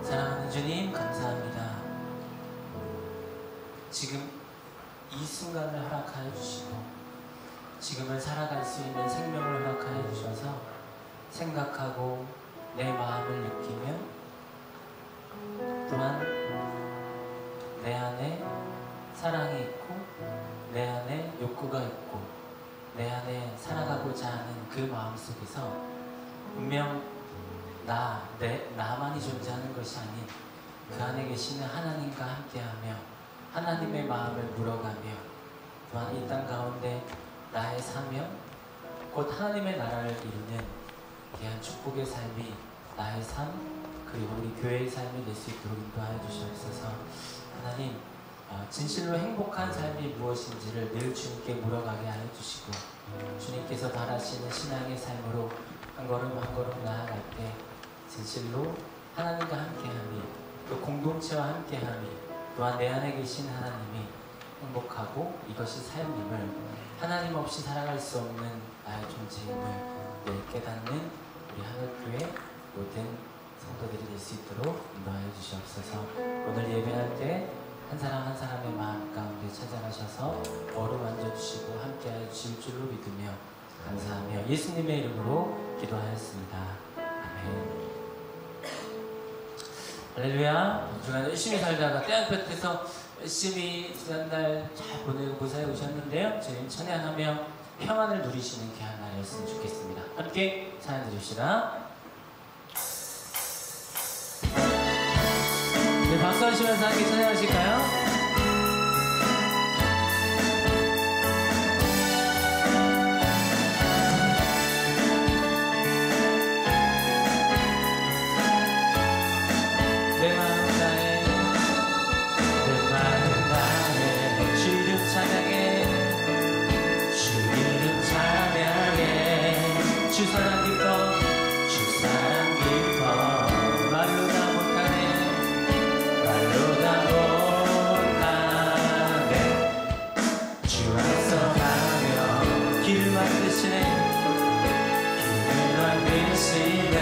사랑하는 주님 감사합니다. 지금 이 순간을 허락하여 주시고 지금을 살아갈 수 있는 생명을 허락하여 주셔서 생각하고 내 마음을 느끼며 또한 내 안에 사랑이 있고 내 안에 욕구가 있고 내 안에 살아가고자 하는 그 마음 속에서 분명 나만이 존재하는 것이 아닌 그 안에 계시는 하나님과 함께하며 하나님의 마음을 물어가며 또한 이 땅 가운데 나의 사명 곧 하나님의 나라를 이루는 귀한 축복의 삶이 나의 삶 그리고 우리 교회의 삶이 될 수 있도록 인도하여 주시옵소서. 하나님 진실로 행복한 삶이 무엇인지를 늘 주님께 물어가게 하여 주시고 주님께서 바라시는 신앙의 삶으로 한 걸음 한 걸음 나아갈 때 진실로 하나님과 함께함이 또 공동체와 함께함이 또한 내 안에 계신 하나님이 행복하고 이것이 삶임을 하나님 없이 살아갈 수 없는 나의 존재임을 늘 깨닫는 우리 하늘교회 모든 성도들이 될 수 있도록 인도하여 주시옵소서. 오늘 예배할 때 한 사람 한 사람의 마음 가운데 찾아가셔서 어루만져 주시고 함께하여 주실 줄로 믿으며 감사하며 예수님의 이름으로 기도하였습니다. 아멘. 할렐루야. 주간 열심히 살다가 태양볕에서 열심히 지난달 잘 보내고 무사히 오셨는데요. 저희는 찬양하며 평안을 누리시는 귀한 날이었으면 좋겠습니다. 함께 찬양 드립시다. 네, 박수 하시면서 함께 찬양하실까요? 내 마음 다해 주 이름 찬양해 주 이름 찬양해 주 사랑 기뻐 주 사랑 기뻐 말로 다 못하네 말로 다 못하네 주 앞서가며 길을 만드시네 길을 만드시네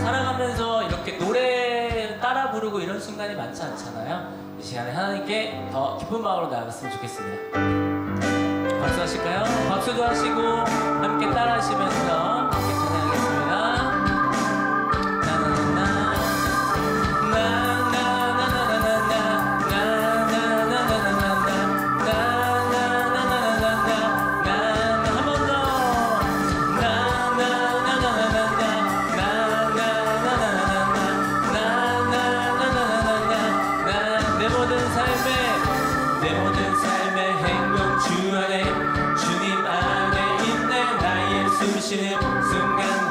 살아가면서 이렇게 노래 따라 부르고 이런 순간이 많지 않잖아요. 이 시간에 하나님께 더 기쁜 마음으로 나아갔으면 좋겠습니다. 박수 하실까요? 박수도 하시고 함께 따라 하시면서 함께 찬양하겠습니다. 내 모든 삶의 행동 주 안에 주님 안에 있네 나의 숨쉬는 순간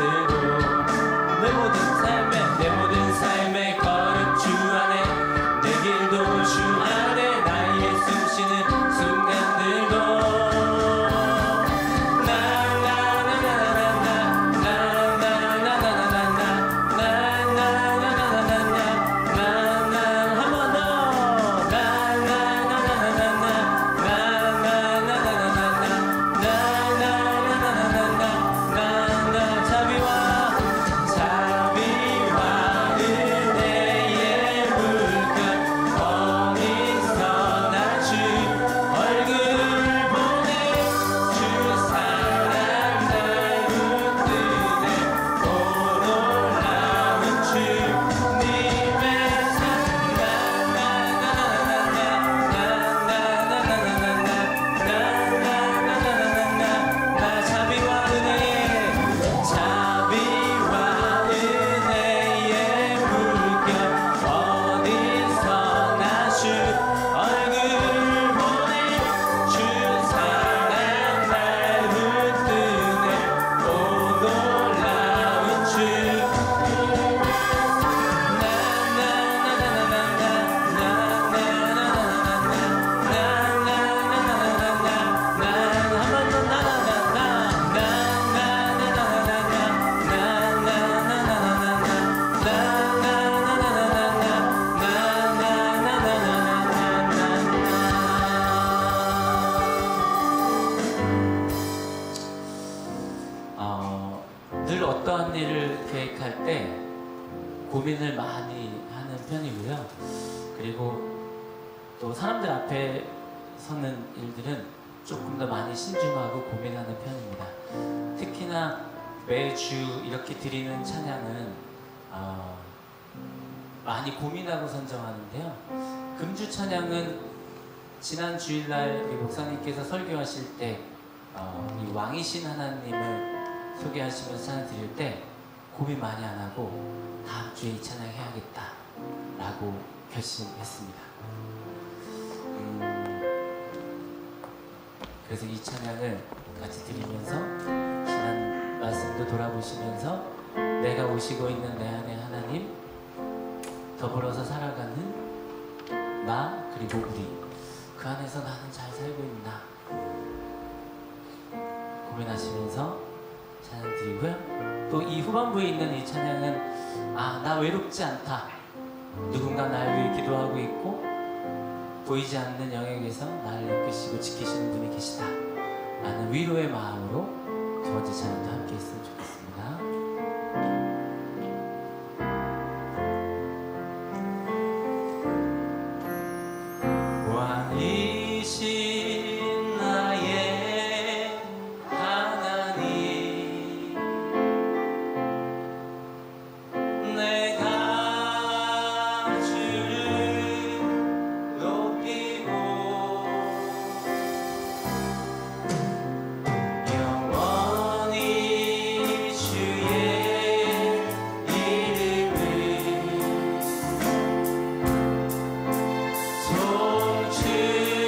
고민을 많이 하는 편이고요. 그리고 또 사람들 앞에 서는 일들은 조금 더 많이 신중하고 고민하는 편입니다. 특히나 매주 이렇게 드리는 찬양은 많이 고민하고 선정하는데요. 금주 찬양은 지난 주일날 우리 목사님께서 설교하실 때 이 왕이신 하나님을 소개하시면서 찬양 드릴 때 고민 많이 안 하고 다음 주에 이 찬양 해야겠다라고 결심했습니다. 그래서 이 찬양을 같이 드리면서 지난 말씀도 돌아보시면서 내가 오시고 있는 내 안에 하나님, 더불어서 살아가는 나 그리고 우리, 그 안에서 나는 잘 살고 있나 고민하시면서 찬양 드리고요. 또 이 후반부에 있는 이 찬양은 나 외롭지 않다, 누군가 날 위해 기도하고 있고 보이지 않는 영역에서 나를 이끄시고 지키시는 분이 계시다 라는 위로의 마음으로 두 번째 찬양도 함께 했으면 좋겠습니다. 왕이신 나의 하나님, 내가 주를 높이고 영원히 주의 이름을 송축하리.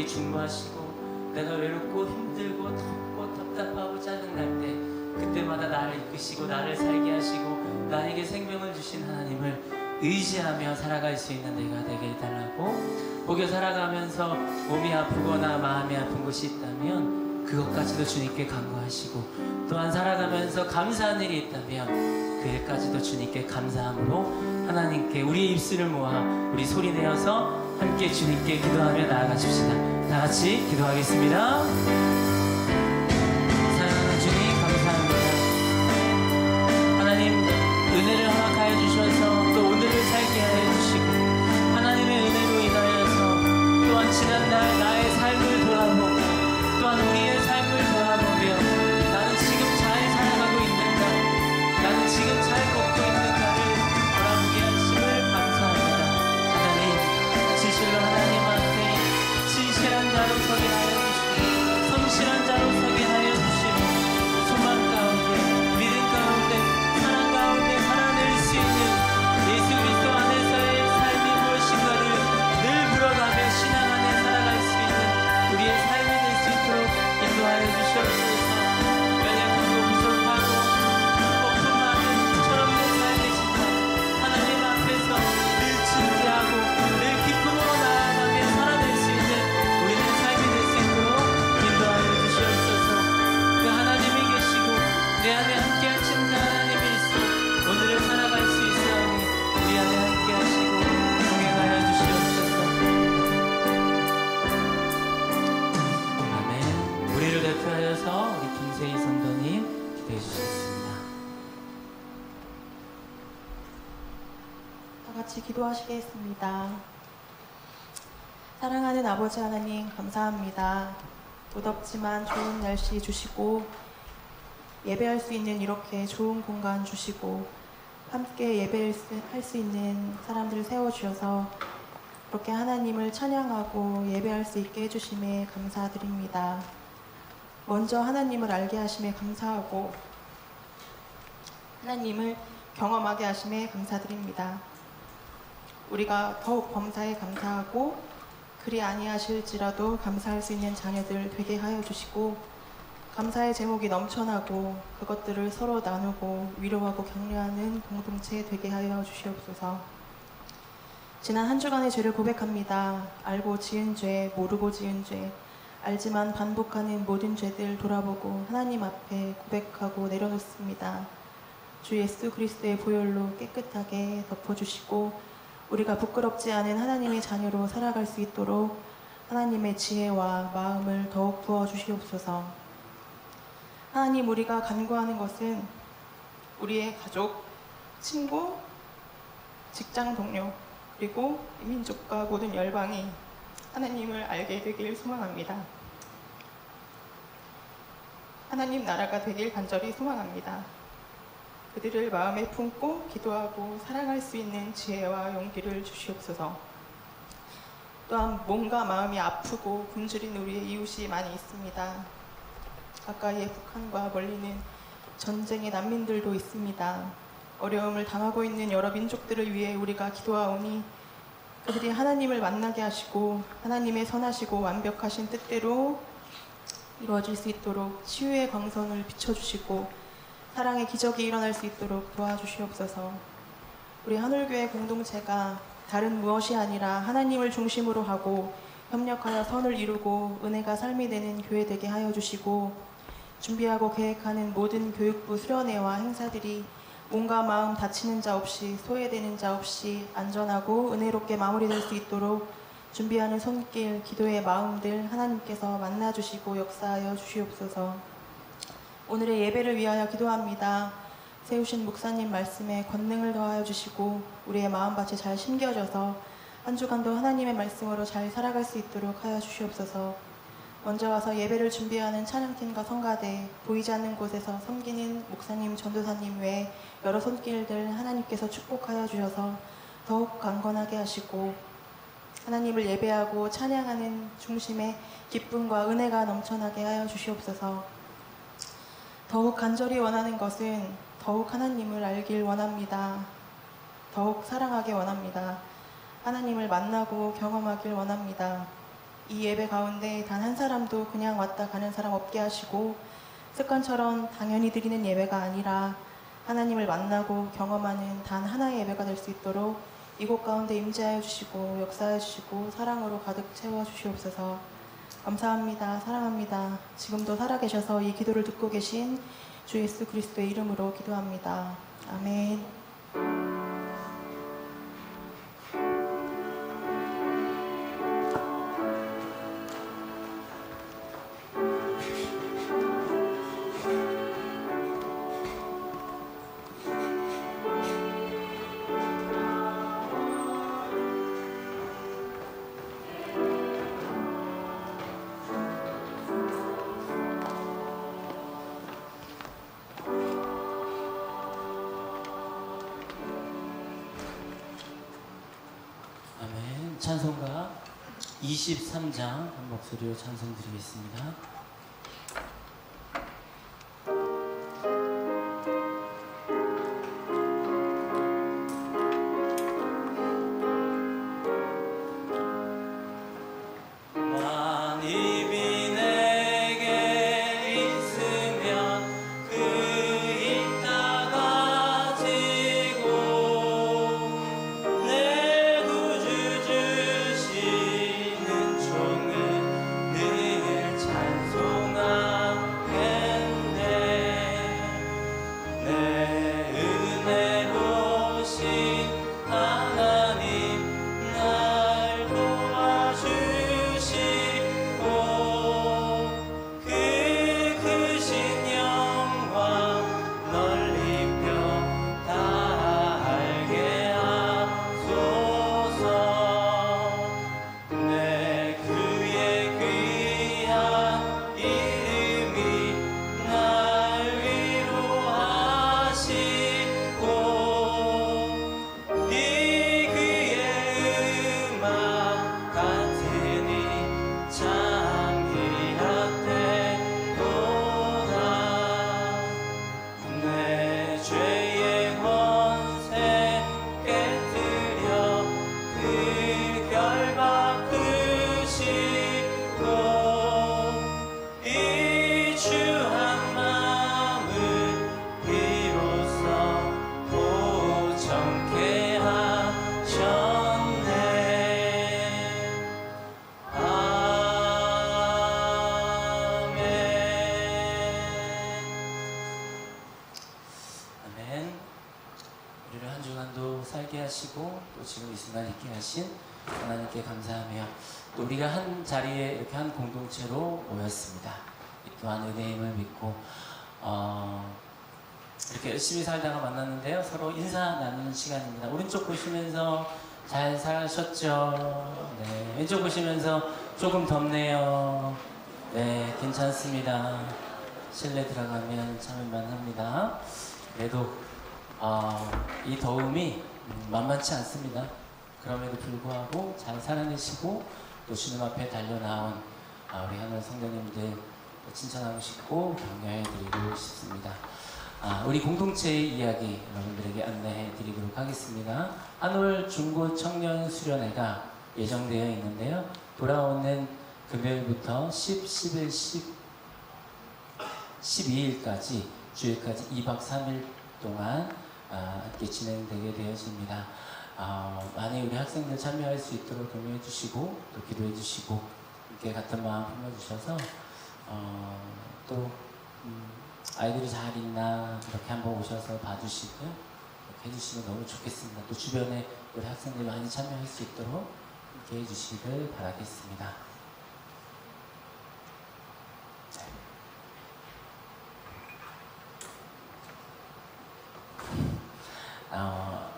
우리 중보하시고 내가 외롭고 힘들고 덥고 답답하고 짜증날 때 그때마다 나를 이끄시고 나를 살게 하시고 나에게 생명을 주신 하나님을 의지하며 살아갈 수 있는 내가 되게 해달라고. 목요 살아가면서 몸이 아프거나 마음이 아픈 곳이 있다면 그것까지도 주님께 간구하시고, 또한 살아가면서 감사한 일이 있다면 그 일까지도 주님께 감사함으로 하나님께 우리의 입술을 모아 우리 소리 내어서 함께 주님께 기도하며 나아가십시다. 다 같이 기도하겠습니다. 사랑하는 주님 감사합니다. 하나님 은혜를 허락하여 주셔서 또 오늘을 살게 하여 주시고, 하나님의 은혜로 인하여서 또한 지난날 나의 삶을 돌아보고 또한 우리의 삶을 돌아보며 나는 지금 잘 살아가고 있는가, 나는 지금 잘 걷고 있는가를 돌아보게 하심을 감사합니다. 하나님 진실로 하나님 앞에 진실한 자로 서게 하여 주시고 성실한 자로 서게 하여 주시고 소망 가운데 믿음 가운데 사랑 가운데 살아낼 수 있는 예수 그리스도 안에서의 삶이 무엇인가를 늘 물어가며 신앙 안에 살아갈 수 있는 우리의 삶이 될 수 있도록 인도하여 주시옵소서. 연약하고 부족하고 거품 많은 철없는 삶의 시간 하나님 앞에서 늘 진지하고 늘 기쁨으로 나아가며 살아낼 수 있는 우리의 삶이 될 수 있도록 인도하여 주시옵소서. 그 하나님이 계시고 내 안에 함께 하신 그 하나님이 있어 오늘을 살아갈 수 있사오니 우리 안에 함께 하시고 동행하여 주시옵소서. 아멘. 우리를 대표하여서 우리 김세희 성도님 기도해 주시겠습니다. 다 같이 기도하시겠습니다. 사랑하는 아버지 하나님 감사합니다. 무덥지만 좋은 날씨 주시고 예배할 수 있는 이렇게 좋은 공간 주시고 함께 예배할 수 있는 사람들을 세워주셔서 그렇게 하나님을 찬양하고 예배할 수 있게 해주심에 감사드립니다. 먼저 하나님을 알게 하심에 감사하고 하나님을 경험하게 하심에 감사드립니다. 우리가 더욱 범사에 감사하고 그리 아니하실지라도 감사할 수 있는 자녀들 되게 하여 주시고, 감사의 제목이 넘쳐나고 그것들을 서로 나누고 위로하고 격려하는 공동체 되게 하여 주시옵소서. 지난 한 주간의 죄를 고백합니다. 알고 지은 죄, 모르고 지은 죄, 알지만 반복하는 모든 죄들 돌아보고 하나님 앞에 고백하고 내려놓습니다. 주 예수 그리스도의 보혈로 깨끗하게 덮어주시고 우리가 부끄럽지 않은 하나님의 자녀로 살아갈 수 있도록 하나님의 지혜와 마음을 더욱 부어주시옵소서. 하나님, 우리가 간구하는 것은 우리의 가족, 친구, 직장 동료, 그리고 민족과 모든 열방이 하나님을 알게 되길 소망합니다. 하나님 나라가 되길 간절히 소망합니다. 그들을 마음에 품고 기도하고 사랑할 수 있는 지혜와 용기를 주시옵소서. 또한 몸과 마음이 아프고 굶주린 우리의 이웃이 많이 있습니다. 가까이에 북한과 멀리는 전쟁의 난민들도 있습니다. 어려움을 당하고 있는 여러 민족들을 위해 우리가 기도하오니 그들이 하나님을 만나게 하시고 하나님의 선하시고 완벽하신 뜻대로 이루어질 수 있도록 치유의 광선을 비춰주시고 사랑의 기적이 일어날 수 있도록 도와주시옵소서. 우리 하늘교회 공동체가 다른 무엇이 아니라 하나님을 중심으로 하고 협력하여 선을 이루고 은혜가 삶이 되는 교회 되게 하여 주시고, 준비하고 계획하는 모든 교육부 수련회와 행사들이 몸과 마음 다치는 자 없이 소외되는 자 없이 안전하고 은혜롭게 마무리될 수 있도록 준비하는 손길, 기도의 마음들 하나님께서 만나주시고 역사하여 주시옵소서. 오늘의 예배를 위하여 기도합니다. 세우신 목사님 말씀에 권능을 더하여 주시고 우리의 마음밭이 잘 심겨져서 한 주간도 하나님의 말씀으로 잘 살아갈 수 있도록 하여 주시옵소서. 먼저 와서 예배를 준비하는 찬양팀과 성가대, 보이지 않는 곳에서 섬기는 목사님, 전도사님 외에 여러 손길들 하나님께서 축복하여 주셔서 더욱 강건하게 하시고 하나님을 예배하고 찬양하는 중심에 기쁨과 은혜가 넘쳐나게 하여 주시옵소서. 더욱 간절히 원하는 것은 더욱 하나님을 알길 원합니다. 더욱 사랑하기 원합니다. 하나님을 만나고 경험하길 원합니다. 이 예배 가운데 단 한 사람도 그냥 왔다 가는 사람 없게 하시고 습관처럼 당연히 드리는 예배가 아니라 하나님을 만나고 경험하는 단 하나의 예배가 될 수 있도록 이곳 가운데 임재하여 주시고 역사하여 주시고 사랑으로 가득 채워 주시옵소서. 감사합니다. 사랑합니다. 지금도 살아계셔서 이 기도를 듣고 계신 주 예수 그리스도의 이름으로 기도합니다. 아멘. 아멘. 찬송가 23장 한 목소리로 찬송 드리겠습니다. 만입이 내게 있으면 그 있다 가지고 내 구주 주시는 종을 늘 찬송하겠네. 내 은혜로우신 하나님 날 도와주시고 그 크신 영광 널리 펴 다 알게 하소서. 내 그의 귀한 이름이 날 위로하시고 네 그의 음악 같으니 참 희락되도다. 내 죄의 권세 깨뜨려 그 결 바꾸시고 이 주한 마음을 비로소 고정케 하셨네. 아멘. 아멘. 우리를 한 주간도 살게 하시고 또 지금 이 순간 있게 하신 하나님께 감사하며 또 우리가 한 자리에 이렇게 한 공동체로 모였습니다. 이 또한 은혜임을 믿고 이렇게 열심히 살다가 만났는데요. 서로 인사 나누는 시간입니다. 오른쪽 보시면서 잘 사셨죠? 네. 왼쪽 보시면서 조금 덥네요. 네, 괜찮습니다. 실내 들어가면 참을만 합니다. 그래도 이 더움이 만만치 않습니다. 그럼에도 불구하고 잘 살아내시고 또 주님 앞에 달려나온 우리 하늘 성도님들 칭찬하고 싶고 격려해 드리고 싶습니다. 우리 공동체의 이야기 여러분들에게 안내해 드리도록 하겠습니다. 한올 중고 청년 수련회가 예정되어 있는데요. 돌아오는 금요일부터 11, 12일까지 주일까지 2박 3일 동안 함께 진행되게 되어집니다. 많이 우리 학생들 참여할 수 있도록 격려해 주시고 또 기도해 주시고 이렇게 같은 마음 품어주셔서 또 아이들이 잘 있나 이렇게 한번 오셔서 봐주시고 이렇게 해주시면 너무 좋겠습니다. 또 주변에 우리 학생들이 많이 참여할 수 있도록 이렇게 해주시길 바라겠습니다.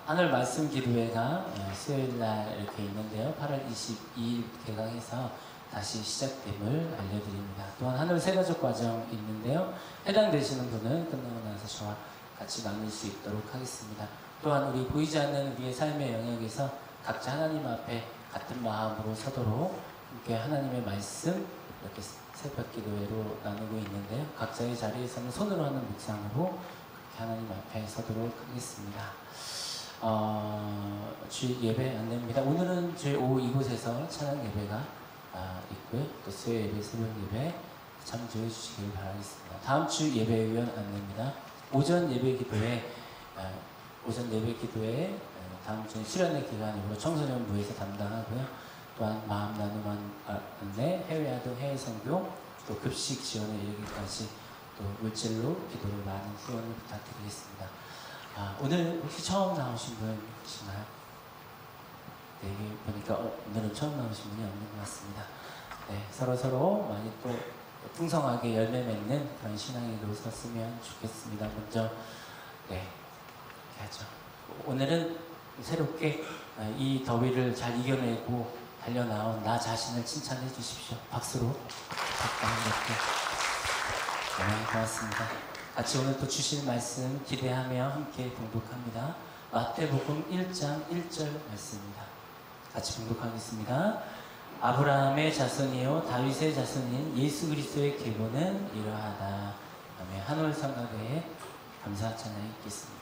하늘 말씀 기도회가 수요일날 이렇게 있는데요. 8월 22일 개강해서 다시 시작됨을 알려드립니다. 또한 하늘 세가족 과정 있는데요. 해당되시는 분은 끝나고 나서 저와 같이 나눌 수 있도록 하겠습니다. 또한 우리 보이지 않는 우리의 삶의 영역에서 각자 하나님 앞에 같은 마음으로 서도록 이렇게 하나님의 말씀 이렇게 새벽 기도회로 나누고 있는데요. 각자의 자리에서는 손으로 하는 묵상으로 하나님 앞에 서도록 하겠습니다. 주일 예배 안내입니다. 오늘은 저희 오후 이곳에서 찬양 예배가 있고요. 또 수요 예배, 새벽 예배 참조해 주시길 바라겠습니다. 다음 주 예배 의원 안내입니다. 오전 예배 기도회 다음 주 수련회 기간으로 청소년부에서 담당하고요. 또한 마음 나눔 안내, 해외 아동, 해외 선교, 또 급식 지원에 이르기까지 또 물질로 기도를 많은 후원을 부탁드리겠습니다. 오늘 혹시 처음 나오신 분 계신가요? 네, 여기 보니까 오늘은 처음 나오신 분이 없는 것 같습니다. 네, 서로 많이 또 풍성하게 열매 맺는 그런 신앙으로 섰으면 좋겠습니다. 먼저 이렇게 하죠. 오늘은 새롭게 이 더위를 잘 이겨내고 달려나온 나 자신을 칭찬해 주십시오. 박수로 이렇게. 네, 고맙습니다. 같이 오늘 또 주실 말씀 기대하며 함께 봉독합니다. 마태복음 1장 1절 말씀입니다. 같이 봉독하겠습니다. 아브라함의 자손이요 다윗의 자손인 예수 그리스도의 계보는 이러하다. 아멘. 한올 성가대에 감사 찬양 읽겠습니다.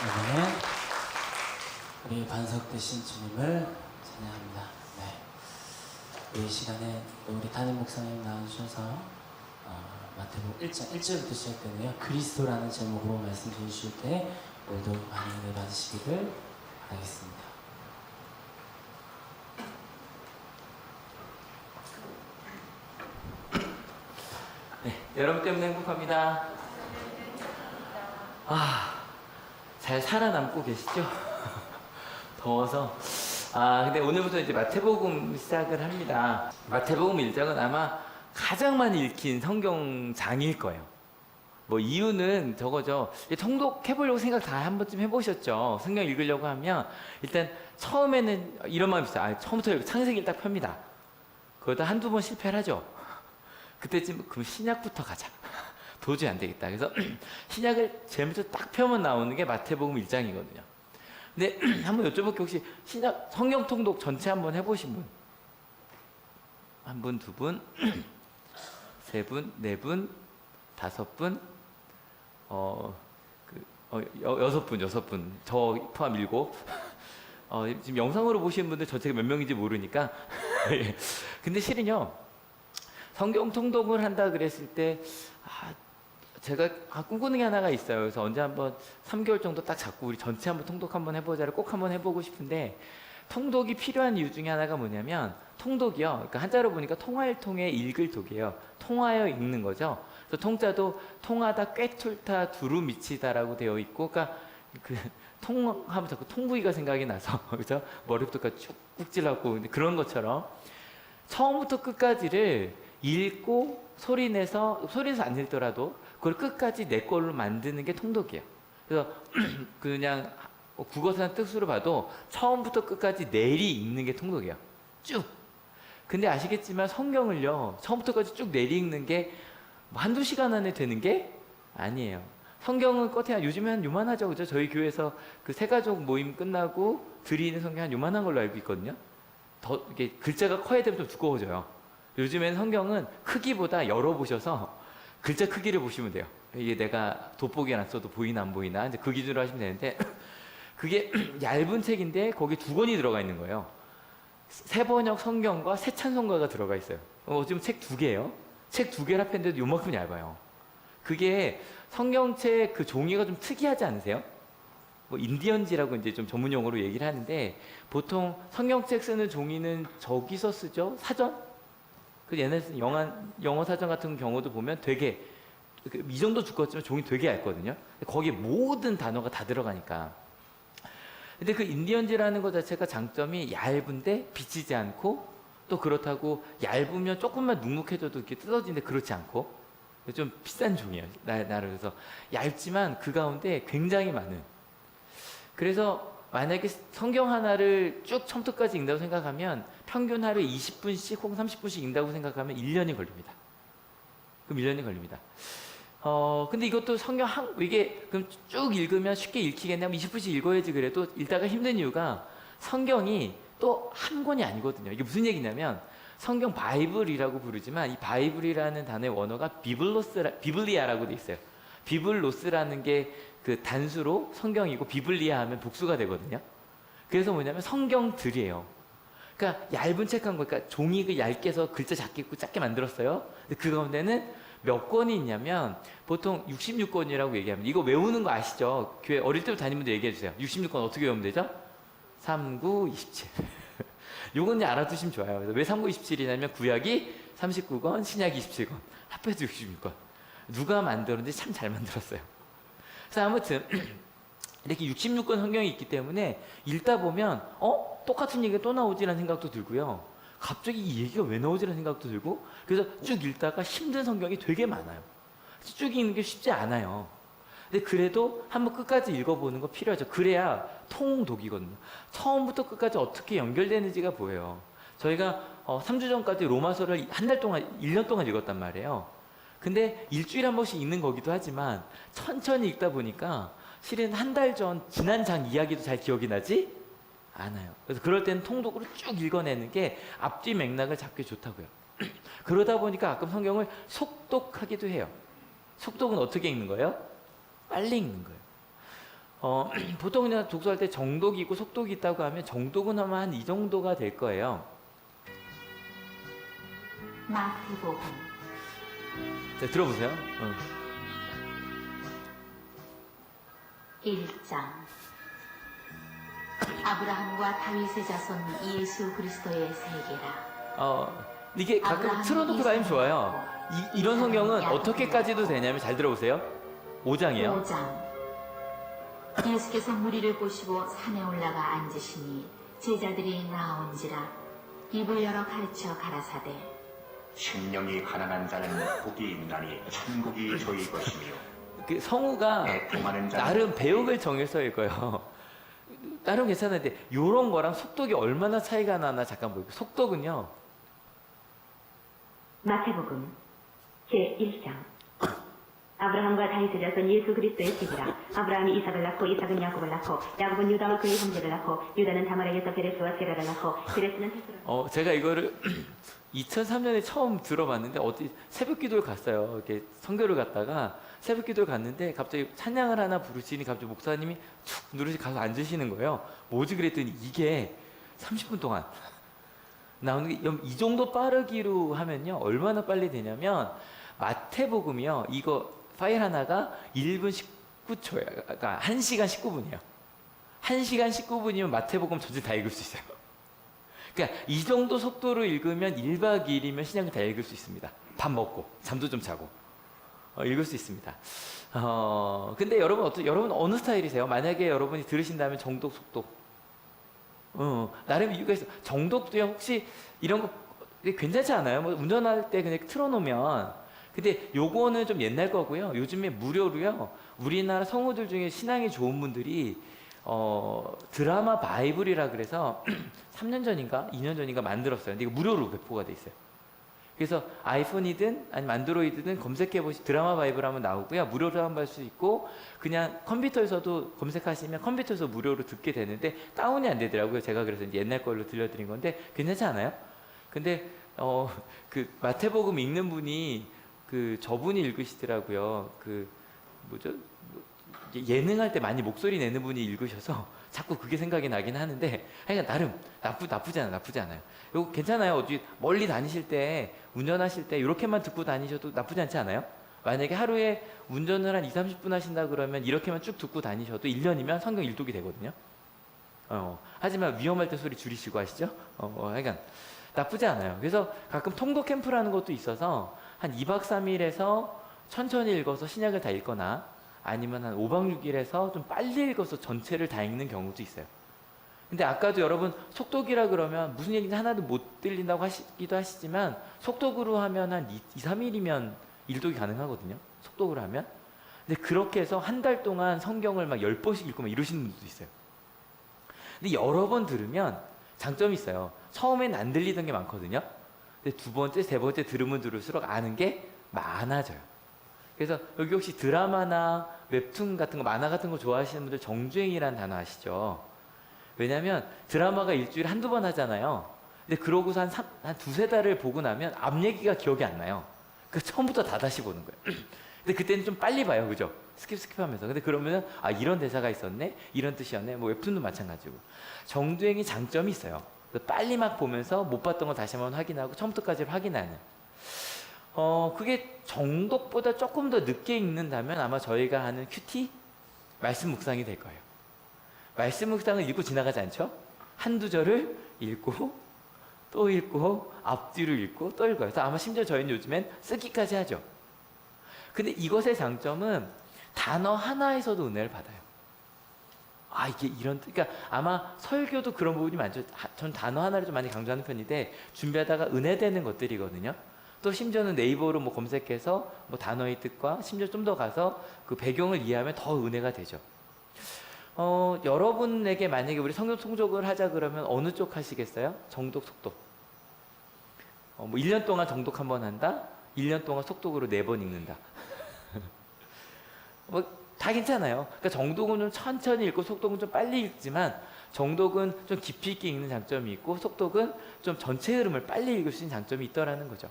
이번에 우리 반석되신 주님을 찬양합니다. 네. 이 시간에 우리 담임 목사님 나와주셔서 마태복음 1장 1절부터 시작되네요. 그리스도라는 제목으로 말씀 주실 때 오늘도 많은 은혜 받으시기를 바라겠습니다. 네, 여러분 때문에 행복합니다. 잘 살아남고 계시죠? 더워서. 근데 오늘부터 이제 마태복음 시작을 합니다. 마태복음 1장은 아마 가장 많이 읽힌 성경장일 거예요. 뭐 이유는 저거죠. 통독해보려고 생각 다 한 번쯤 해보셨죠. 성경 읽으려고 하면 일단 처음에는 이런 마음이 있어요. 처음부터 창세기를 딱 펴니다. 그러다 한두 번 실패를 하죠. 그때쯤 그럼 신약부터 가자. 도저히 안 되겠다. 그래서 신약을 제일 먼저 딱 펴면 나오는 게 마태복음 1장이거든요. 근데 한번 여쭤볼게요. 혹시 신약 성경 통독 전체 한번 해보신 분? 한 분, 두 분, 세 분, 네 분, 다섯 분, 여섯 분. 저 포함 7. 지금 영상으로 보시는 분들 전체가 몇 명인지 모르니까. 예. 근데 실은요, 성경 통독을 한다 그랬을 때, 제가 꿈꾸는 게 하나가 있어요. 그래서 언제 한번 3개월 정도 딱 잡고 우리 전체 한번 통독 한번 해보자를 꼭 한번 해보고 싶은데, 통독이 필요한 이유 중에 하나가 뭐냐면, 통독이요. 그러니까 한자로 보니까 통화를 통해 읽을 독이에요. 통하여 읽는 거죠. 그래서 통자도 통하다, 꿰뚫다, 두루 미치다라고 되어 있고, 그러니까 통하면 자꾸 통구이가 생각이 나서, 그죠? 머리부터까지 쭉 찔러갖고 그런 것처럼 처음부터 끝까지를 읽고 소리내서 안 읽더라도 그걸 끝까지 내 걸로 만드는 게 통독이에요. 그래서 그냥 국어사전 뜻으로 봐도 처음부터 끝까지 내리 읽는 게 통독이에요. 쭉. 근데 아시겠지만 성경을요, 처음부터 까지 쭉 내리 읽는 게 한두 시간 안에 되는 게 아니에요. 성경은 겉에 요즘에 한 요만하죠. 그죠? 저희 교회에서 그 세가족 모임 끝나고 드리는 성경 한 요만한 걸로 알고 있거든요. 더 이게 글자가 커야 되면 좀 두꺼워져요. 요즘에는 성경은 크기보다 열어보셔서 글자 크기를 보시면 돼요. 이게 내가 돋보기 놨어도 보이나 안 보이나 이제 그 기준으로 하시면 되는데 그게 얇은 책인데 거기 2권이 들어가 있는 거예요. 새번역 성경과 새찬송가가 들어가 있어요. 지금 책 2개예요. 책 2개를 합했는데도 요만큼 얇아요. 그게 성경책 그 종이가 좀 특이하지 않으세요? 뭐 인디언지라고 이제 좀 전문 용어로 얘기를 하는데 보통 성경책 쓰는 종이는 저기서 쓰죠. 사전? 그 옛날에 쓰는 영어 사전 같은 경우도 보면 되게 이 정도 두껍지만 종이 되게 얇거든요. 거기에 모든 단어가 다 들어가니까. 근데 그 인디언지라는 것 자체가 장점이 얇은데 비치지 않고 또 그렇다고 얇으면 조금만 눅눅해져도 이렇게 뜯어지는데 그렇지 않고 좀 비싼 종이에요. 나를 그래서 얇지만 그 가운데 굉장히 많은. 그래서 만약에 성경 하나를 쭉 처음부터까지 읽는다고 생각하면 평균 하루에 20분씩 혹은 30분씩 읽는다고 생각하면 1년이 걸립니다. 그럼 1년이 걸립니다. 근데 이것도 성경 이게 그럼 쭉 읽으면 쉽게 읽히겠냐면 20분씩 읽어야지 그래도 읽다가 힘든 이유가 성경이 또 한 권이 아니거든요. 이게 무슨 얘기냐면 성경 바이블이라고 부르지만 이 바이블이라는 단어의 원어가 비블리아라고 돼 있어요. 비블로스라는 게 그 단수로 성경이고 비블리아 하면 복수가 되거든요. 그래서 뭐냐면 성경들이에요. 그러니까 얇은 책 한 권, 그러니까 종이가 얇게 해서 글자 작게 있고 작게 만들었어요. 근데 그 가운데는 몇 권이 있냐면 보통 66권이라고 얘기합니다. 이거 외우는 거 아시죠? 교회 어릴 때부터 다니는 분들 얘기해 주세요. 66권 어떻게 외우면 되죠? 3, 9, 27. 요건 이제 알아두시면 좋아요. 그래서 왜 3, 9, 27이냐면 구약이 39권, 신약이 27권, 합해서 66권. 누가 만들었는지 참 잘 만들었어요. 그래서 아무튼 이렇게 66권 성경이 있기 때문에 읽다 보면 똑같은 얘기가 또 나오지라는 생각도 들고요. 갑자기 이 얘기가 왜 나오지라는 생각도 들고 그래서 쭉 읽다가 힘든 성경이 되게 많아요. 쭉 읽는 게 쉽지 않아요. 근데 그래도 한번 끝까지 읽어보는 거 필요하죠. 그래야 통독이거든요. 처음부터 끝까지 어떻게 연결되는지가 보여요. 저희가 3주 전까지 로마서를 한 달 동안, 1년 동안 읽었단 말이에요. 근데 일주일에 한 번씩 읽는 거기도 하지만 천천히 읽다 보니까 실은 한 달 전 지난 장 이야기도 잘 기억이 나지 않아요. 그래서 그럴 때는 통독으로 쭉 읽어내는 게 앞뒤 맥락을 잡기 좋다고요. 그러다 보니까 가끔 성경을 속독하기도 해요. 속독은 어떻게 읽는 거예요? 빨리 읽는 거예요. 보통 그냥 독서할 때 정독이 있고 속독이 있다고 하면 정독은 아마 한 이 정도가 될 거예요. 마태복음 자, 들어보세요. 1장 아브라함과 다윗의 자손 예수 그리스도의 세계라. 이게 가끔 틀어놓고 다니면 좋아요. 이런 성경은 어떻게까지도 되냐면 잘 들어보세요. 5장이에요. 5장 예수께서 무리를 보시고 산에 올라가 앉으시니 제자들이 나온지라 입을 열어 가르쳐 가라사대 심령이 가난한 자는 복이 있나니 천국이 저희 것이며 그 성우가 나름 배역을 정해서 읽어요. 나름 괜찮은데 요런 거랑 속독이 얼마나 차이가 나나 잠깐 볼게요. 속독은요. 마태복음 제1장 아브라함과 다윗의 자손 예수 그리스도의 씨들아 아브라함이 이삭을 낳고 이삭은 야곱을 낳고 야곱은 유다와 그의 형제를 낳고 유다는 다말에게서 베레스와 세라를 낳고 베레스는 헤스로 제가 이거를 2003년에 처음 들어봤는데 어디 새벽 기도를 갔어요. 이렇게 선교를 갔다가 새벽 기도를 갔는데 갑자기 찬양을 하나 부르시니 갑자기 목사님이 툭 누르시 가서 앉으시는 거예요. 뭐지 그랬더니 이게 30분 동안 나오는 게 이 정도 빠르기로 하면요 얼마나 빨리 되냐면 마태복음이요 이거 파일 하나가 1분 19초예요. 그러니까 1시간 19분이에요. 1시간 19분이면 마태복음 전체 다 읽을 수 있어요. 그러니까 이 정도 속도로 읽으면 1박 2일이면 신약을 다 읽을 수 있습니다. 밥 먹고 잠도 좀 자고 읽을 수 있습니다. 근데 여러분 어느 스타일이세요? 만약에 여러분이 들으신다면 정독 속독 나름 이유가 있어. 정독도요 혹시 이런 거 괜찮지 않아요? 뭐 운전할 때 그냥 틀어놓으면. 근데 요거는 좀 옛날 거고요. 요즘에 무료로요. 우리나라 성우들 중에 신앙이 좋은 분들이 드라마 바이블이라 그래서 3년 전인가 2년 전인가 만들었어요. 근데 이거 무료로 배포가 돼 있어요. 그래서 아이폰이든 아니면 안드로이드든 검색해 보시 드라마 바이블 하면 나오고요. 무료로 한번 할 수 있고 그냥 컴퓨터에서도 검색하시면 컴퓨터에서 무료로 듣게 되는데 다운이 안 되더라고요. 제가 그래서 이제 옛날 걸로 들려드린 건데 괜찮지 않아요? 근데 그 마태복음 읽는 분이 그 저분이 읽으시더라고요. 그 뭐죠? 예능할 때 많이 목소리 내는 분이 읽으셔서 자꾸 그게 생각이 나긴 하는데 하여간 나름 나쁘지 않아요. 이거 괜찮아요. 어디 멀리 다니실 때 운전하실 때 이렇게만 듣고 다니셔도 나쁘지 않지 않아요? 만약에 하루에 운전을 한 2-30분 하신다 그러면 이렇게만 쭉 듣고 다니셔도 1년이면 성경 일독이 되거든요. 하지만 위험할 때 소리 줄이시고 하시죠? 하여간 나쁘지 않아요. 그래서 가끔 통독 캠프라는 것도 있어서 한 2박 3일에서 천천히 읽어서 신약을 다 읽거나 아니면 한 5박 6일에서 좀 빨리 읽어서 전체를 다 읽는 경우도 있어요. 근데 아까도 여러분 속독이라 그러면 무슨 얘기인지 하나도 못 들린다고 하시기도 하시지만 속독으로 하면 한 2-3일이면 일독이 가능하거든요. 속독으로 하면. 근데 그렇게 해서 한 달 동안 성경을 막 10번씩 읽고 막 이러시는 분들도 있어요. 근데 여러 번 들으면 장점이 있어요. 처음엔 안 들리던 게 많거든요. 근데 두 번째, 세 번째 들으면 들을수록 아는 게 많아져요. 그래서 여기 혹시 드라마나 웹툰 같은 거, 만화 같은 거 좋아하시는 분들 정주행이라는 단어 아시죠? 왜냐면 드라마가 일주일에 한두 번 하잖아요. 근데 그러고서 한 두세 달을 보고 나면 앞 얘기가 기억이 안 나요. 그러니까 처음부터 다 다시 보는 거예요. 근데 그때는 좀 빨리 봐요. 그죠? 스킵하면서. 근데 그러면은 이런 대사가 있었네? 이런 뜻이었네? 뭐 웹툰도 마찬가지고. 정주행이 장점이 있어요. 빨리 막 보면서 못 봤던 거 다시 한번 확인하고 처음부터까지 확인하는. 그게 정독보다 조금 더 늦게 읽는다면 아마 저희가 하는 큐티? 말씀 묵상이 될 거예요. 말씀 묵상은 읽고 지나가지 않죠? 한두 절을 읽고 또 읽고 앞뒤로 읽고 또 읽어요. 그래서 아마 심지어 저희는 요즘엔 쓰기까지 하죠. 근데 이것의 장점은 단어 하나에서도 은혜를 받아요. 이게 그러니까 아마 설교도 그런 부분이 많죠. 전 단어 하나를 좀 많이 강조하는 편인데 준비하다가 은혜되는 것들이거든요. 또 심지어는 네이버로 뭐 검색해서 뭐 단어의 뜻과 심지어 좀 더 가서 그 배경을 이해하면 더 은혜가 되죠. 여러분에게 만약에 우리 성경 통독을 하자 그러면 어느 쪽 하시겠어요? 정독, 속독. 뭐 1년 동안 정독 한번 한다? 1년 동안 속독으로 4번 읽는다. 뭐 다 괜찮아요. 그러니까 정독은 좀 천천히 읽고 속독은 좀 빨리 읽지만 정독은 좀 깊이 있게 읽는 장점이 있고 속독은 좀 전체 흐름을 빨리 읽을 수 있는 장점이 있더라는 거죠.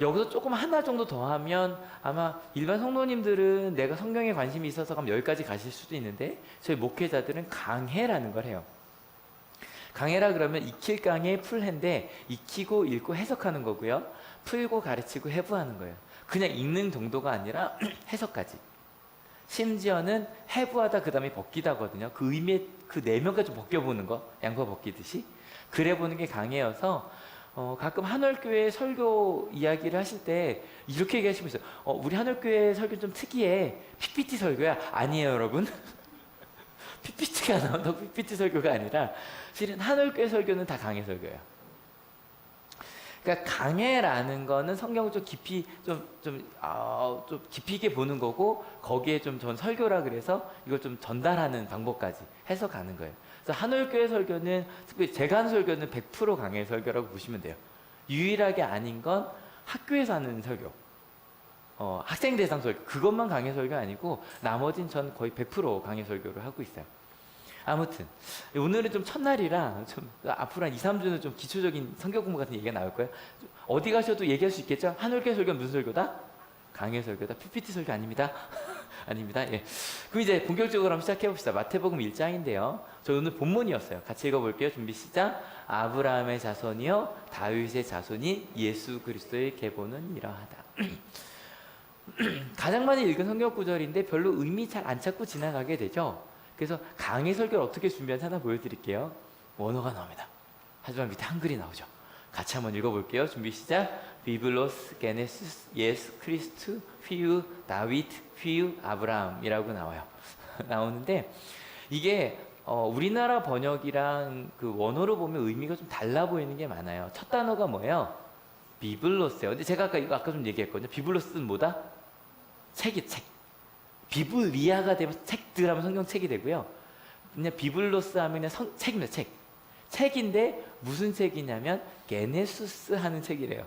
여기서 조금 하나 정도 더 하면 아마 일반 성도님들은 내가 성경에 관심이 있어서 그럼 여기까지 가실 수도 있는데 저희 목회자들은 강해라는 걸 해요. 강해라 그러면 익힐 강해 풀해인데 익히고 읽고 해석하는 거고요. 풀고 가르치고 해부하는 거예요. 그냥 읽는 정도가 아니라 해석까지. 심지어는 해부하다 그 다음에 벗기다거든요. 그 의미의 그 내면까지 벗겨보는 거, 양파 벗기듯이. 그래 보는 게 강해여서 가끔 한월교회 설교 이야기를 하실 때 이렇게 얘기하시고 있어요. 우리 한월교회 설교 좀 특이해. PPT 설교야? 아니에요, 여러분. PPT가 나온다고 PPT 설교가 아니라 실은 한월교회 설교는 다 강해 설교예요. 그러니까 강해라는 거는 성경을 좀 깊이 좀 깊이 있게 보는 거고 거기에 좀 전 설교라 그래서 이걸 좀 전달하는 방법까지 해서 가는 거예요. 그래서 한올교회 설교는 특별히 제가 하는 설교는 100% 강해 설교라고 보시면 돼요. 유일하게 아닌 건 학교에서 하는 설교, 학생 대상 설교, 그것만 강해 설교 아니고 나머진 전 거의 100% 강해 설교를 하고 있어요. 아무튼 오늘은 좀 첫날이라 좀 앞으로 한 2, 3주는 좀 기초적인 성경 공부 같은 얘기가 나올 거예요. 어디 가셔도 얘기할 수 있겠죠? 한올교회 설교는 무슨 설교다? 강해 설교다. PPT 설교 아닙니다. 아닙니다. 예. 그럼 이제 본격적으로 한번 시작해 봅시다. 마태복음 1장인데요. 저 오늘 본문이었어요. 같이 읽어볼게요. 준비 시작. 아브라함의 자손이요 다윗의 자손이 예수 그리스도의 계보는 이러하다. 가장 많이 읽은 성경 구절인데 별로 의미 잘 안 찾고 지나가게 되죠. 그래서 강의 설교를 어떻게 준비한지 하나 보여드릴게요. 원어가 나옵니다. 하지만 밑에 한글이 나오죠. 같이 한번 읽어볼게요. 준비 시작. 비블로스 게네시스 예수 크리스트 휘우 다윗 휘우 아브라함이라고 나와요. 나오는데 이게 우리나라 번역이랑 그 원어로 보면 의미가 좀 달라 보이는 게 많아요. 첫 단어가 뭐예요? 비블로스예요. 근데 제가 아까 좀 얘기했거든요. 비블로스는 뭐다? 책이 책. 비블리아가 되면 책들 하면 성경책이 되고요. 그냥 비블로스 하면 그냥 책입니다. 책. 책인데 무슨 책이냐면 게네수스 하는 책이래요.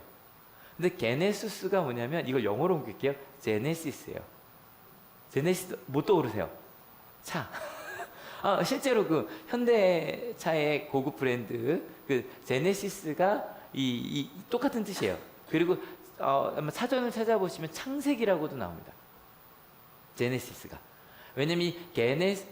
근데 게네수스가 뭐냐면 이걸 영어로 옮길게요. 제네시스예요. 제네시스 뭐 떠오르세요? 차. 실제로 그 현대차의 고급 브랜드 그 제네시스가 이 똑같은 뜻이에요. 그리고 아마 사전을 찾아보시면 창세기라고도 나옵니다. 제네시스가. 왜냐면 이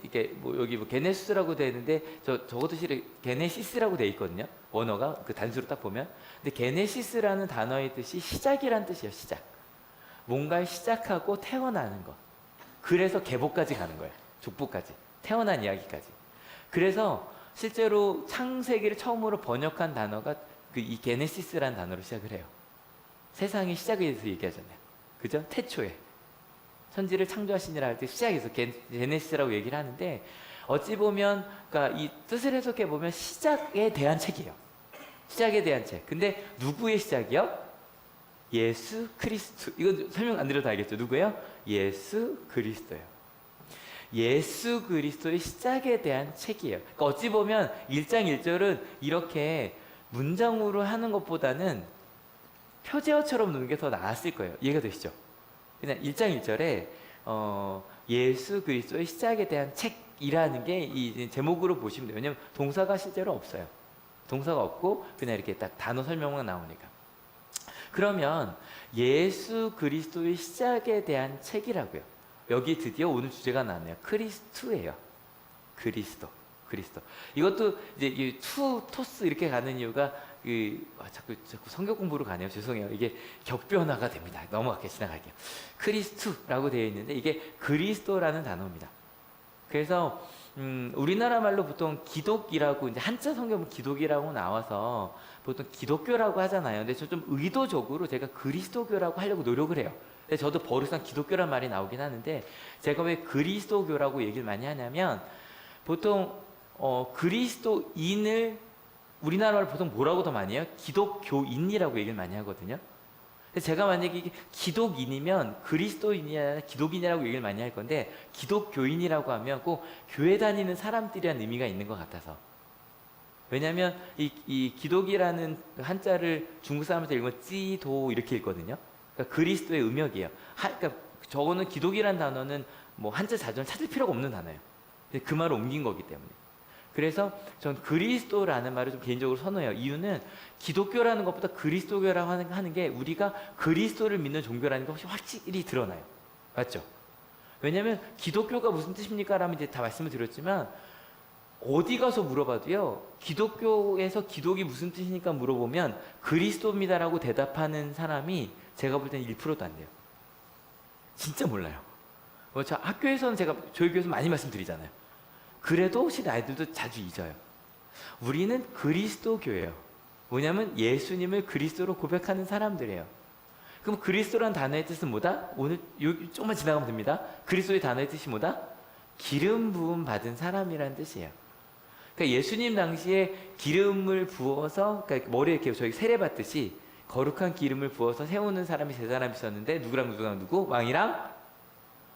이게 뭐 여기 뭐 게네수스라고 되어 있는데 저것도 실은 게네시스라고 되어 있거든요. 원어가 그 단수로 딱 보면. 근데 게네시스라는 단어의 뜻이 시작이란 뜻이에요. 시작. 뭔가를 시작하고 태어나는 것. 그래서 계보까지 가는 거예요. 족보까지. 태어난 이야기까지. 그래서 실제로 창세기를 처음으로 번역한 단어가 이 게네시스라는 단어로 시작을 해요. 세상의 시작에 대해서 얘기하잖아요. 그죠? 태초에. 천지를 창조하시니라 할 때 시작에서 제네시스라고 얘기를 하는데 어찌 보면 그러니까 이 뜻을 해석해 보면 시작에 대한 책이에요. 시작에 대한 책. 근데 누구의 시작이요? 예수 그리스도. 이거 설명 안 드려도 알겠죠? 누구예요? 예수 그리스도예요. 예수 그리스도의 시작에 대한 책이에요. 그러니까 어찌 보면 1장 1절은 이렇게 문장으로 하는 것보다는 표제어처럼 놓는 게 더 나았을 거예요. 이해가 되시죠? 그냥 1장 1절에 예수 그리스도의 시작에 대한 책이라는 게 이 제목으로 보시면 돼요. 왜냐하면 동사가 실제로 없어요. 동사가 없고 그냥 이렇게 딱 단어 설명만 나오니까. 그러면 예수 그리스도의 시작에 대한 책이라고요. 여기 드디어 오늘 주제가 나왔네요. 크리스투예요. 그리스도. 이것도 이제 이 토스 이렇게 가는 이유가 자꾸 성경 공부로 가네요. 죄송해요. 이게 격변화가 됩니다. 넘어갈게요. 지나갈게요. 크리스투라고 되어 있는데 이게 그리스도라는 단어입니다. 그래서 우리나라 말로 보통 기독이라고 이제 한자 성경은 기독이라고 나와서 보통 기독교라고 하잖아요. 근데 저 좀 의도적으로 제가 그리스도교라고 하려고 노력을 해요. 근데 저도 버릇상 기독교란 말이 나오긴 하는데 제가 왜 그리스도교라고 얘기를 많이 하냐면 보통 그리스도인을 우리나라 말로 보통 뭐라고 더 많이 해요? 기독교인이라고 얘기를 많이 하거든요. 근데 제가 만약에 이게 기독인이면 그리스도인이 아니라 기독인이라고 얘기를 많이 할 건데 기독교인이라고 하면 꼭 교회 다니는 사람들이라는 의미가 있는 것 같아서. 왜냐하면 이 기독이라는 한자를 중국 사람한테 읽으면 찌도 이렇게 읽거든요. 그러니까 그리스도의 음역이에요. 그러니까 저거는 기독이라는 단어는 뭐 한자 자전을 찾을 필요가 없는 단어예요. 그 말을 옮긴 거기 때문에. 그래서 전 그리스도라는 말을 좀 개인적으로 선호해요. 이유는 기독교라는 것보다 그리스도교라고 하는 게 우리가 그리스도를 믿는 종교라는 게 훨씬 확실히 드러나요. 맞죠? 왜냐하면 기독교가 무슨 뜻입니까? 라면 이제 다 말씀을 드렸지만 어디 가서 물어봐도요. 기독교에서 기독이 무슨 뜻이니까 물어보면 그리스도입니다라고 대답하는 사람이 제가 볼 때는 1%도 안 돼요. 진짜 몰라요. 저 학교에서는 제가 저희 교회에서 많이 말씀드리잖아요. 그래도 실은 아이들도 자주 잊어요. 우리는 그리스도교예요. 뭐냐면 예수님을 그리스도로 고백하는 사람들이에요. 그럼 그리스도라는 단어의 뜻은 뭐다? 오늘 조금만 지나가면 됩니다. 그리스도의 단어의 뜻이 뭐다? 기름 부음 받은 사람이라는 뜻이에요. 그러니까 예수님 당시에 기름을 부어서 그러니까 머리에 이렇게 저희 세례 받듯이 거룩한 기름을 부어서 세우는 사람이 세 사람이 있었는데 누구? 왕이랑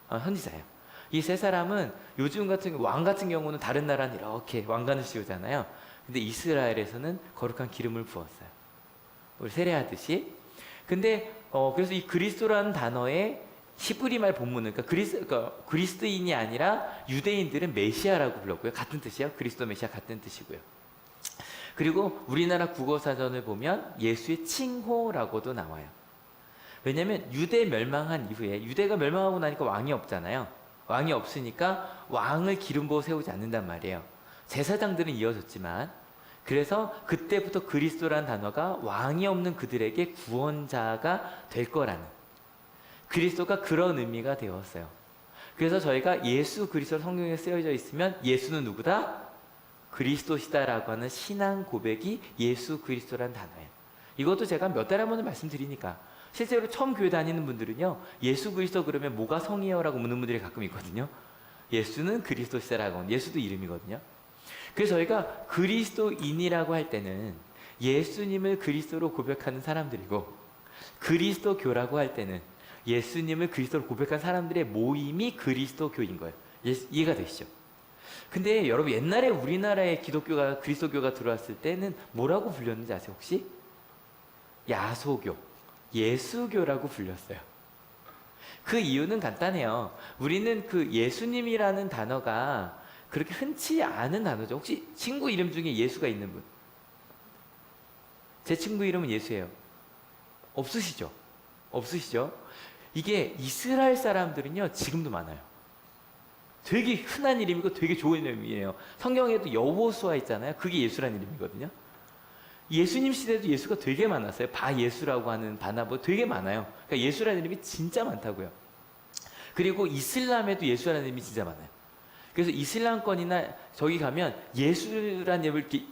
선지자예요. 이 세 사람은 요즘 같은 왕 같은 경우는 다른 나라는 이렇게 왕관을 씌우잖아요. 근데 이스라엘에서는 거룩한 기름을 부었어요. 우리 세례하듯이. 근데 그래서 이 그리스도라는 단어에 히브리 말 본문은 그러니까 그리스도인이 아니라 유대인들은 메시아라고 불렀고요. 같은 뜻이에요. 그리스도 메시아 같은 뜻이고요. 그리고 우리나라 국어사전을 보면 예수의 칭호라고도 나와요. 왜냐하면 유대 멸망한 이후에 유대가 멸망하고 나니까 왕이 없잖아요. 왕이 없으니까 왕을 기름 부어 세우지 않는단 말이에요. 제사장들은 이어졌지만 그래서 그때부터 그리스도라는 단어가 왕이 없는 그들에게 구원자가 될 거라는 그리스도가 그런 의미가 되었어요. 그래서 저희가 예수 그리스도 성경에 쓰여져 있으면 예수는 누구다? 그리스도시다라고 하는 신앙 고백이 예수 그리스도라는 단어예요. 이것도 제가 몇 달에 한 번은 말씀드리니까 실제로 처음 교회 다니는 분들은요, 예수 그리스도 그러면 뭐가 성이에요? 라고 묻는 분들이 가끔 있거든요. 예수는 그리스도시다라고 하는 예수도 이름이거든요. 그래서 저희가 그리스도인이라고 할 때는 예수님을 그리스도로 고백하는 사람들이고 그리스도교라고 할 때는 예수님을 그리스도로 고백한 사람들의 모임이 그리스도교인 거예요. 이해가 되시죠? 근데 여러분 옛날에 우리나라에 기독교가 그리스도교가 들어왔을 때는 뭐라고 불렸는지 아세요 혹시? 야소교, 예수교라고 불렸어요. 그 이유는 간단해요. 우리는 그 예수님이라는 단어가 그렇게 흔치 않은 단어죠. 혹시 친구 이름 중에 예수가 있는 분? 제 친구 이름은 예수예요. 없으시죠? 없으시죠? 이게 이스라엘 사람들은요 지금도 많아요. 되게 흔한 이름이고 되게 좋은 이름이에요. 성경에도 여호수아 있잖아요. 그게 예수라는 이름이거든요. 예수님 시대도 예수가 되게 많았어요. 바예수라고 하는 바나보 되게 많아요. 그러니까 예수라는 이름이 진짜 많다고요. 그리고 이슬람에도 예수라는 이름이 진짜 많아요. 그래서 이슬람권이나 저기 가면 예수라는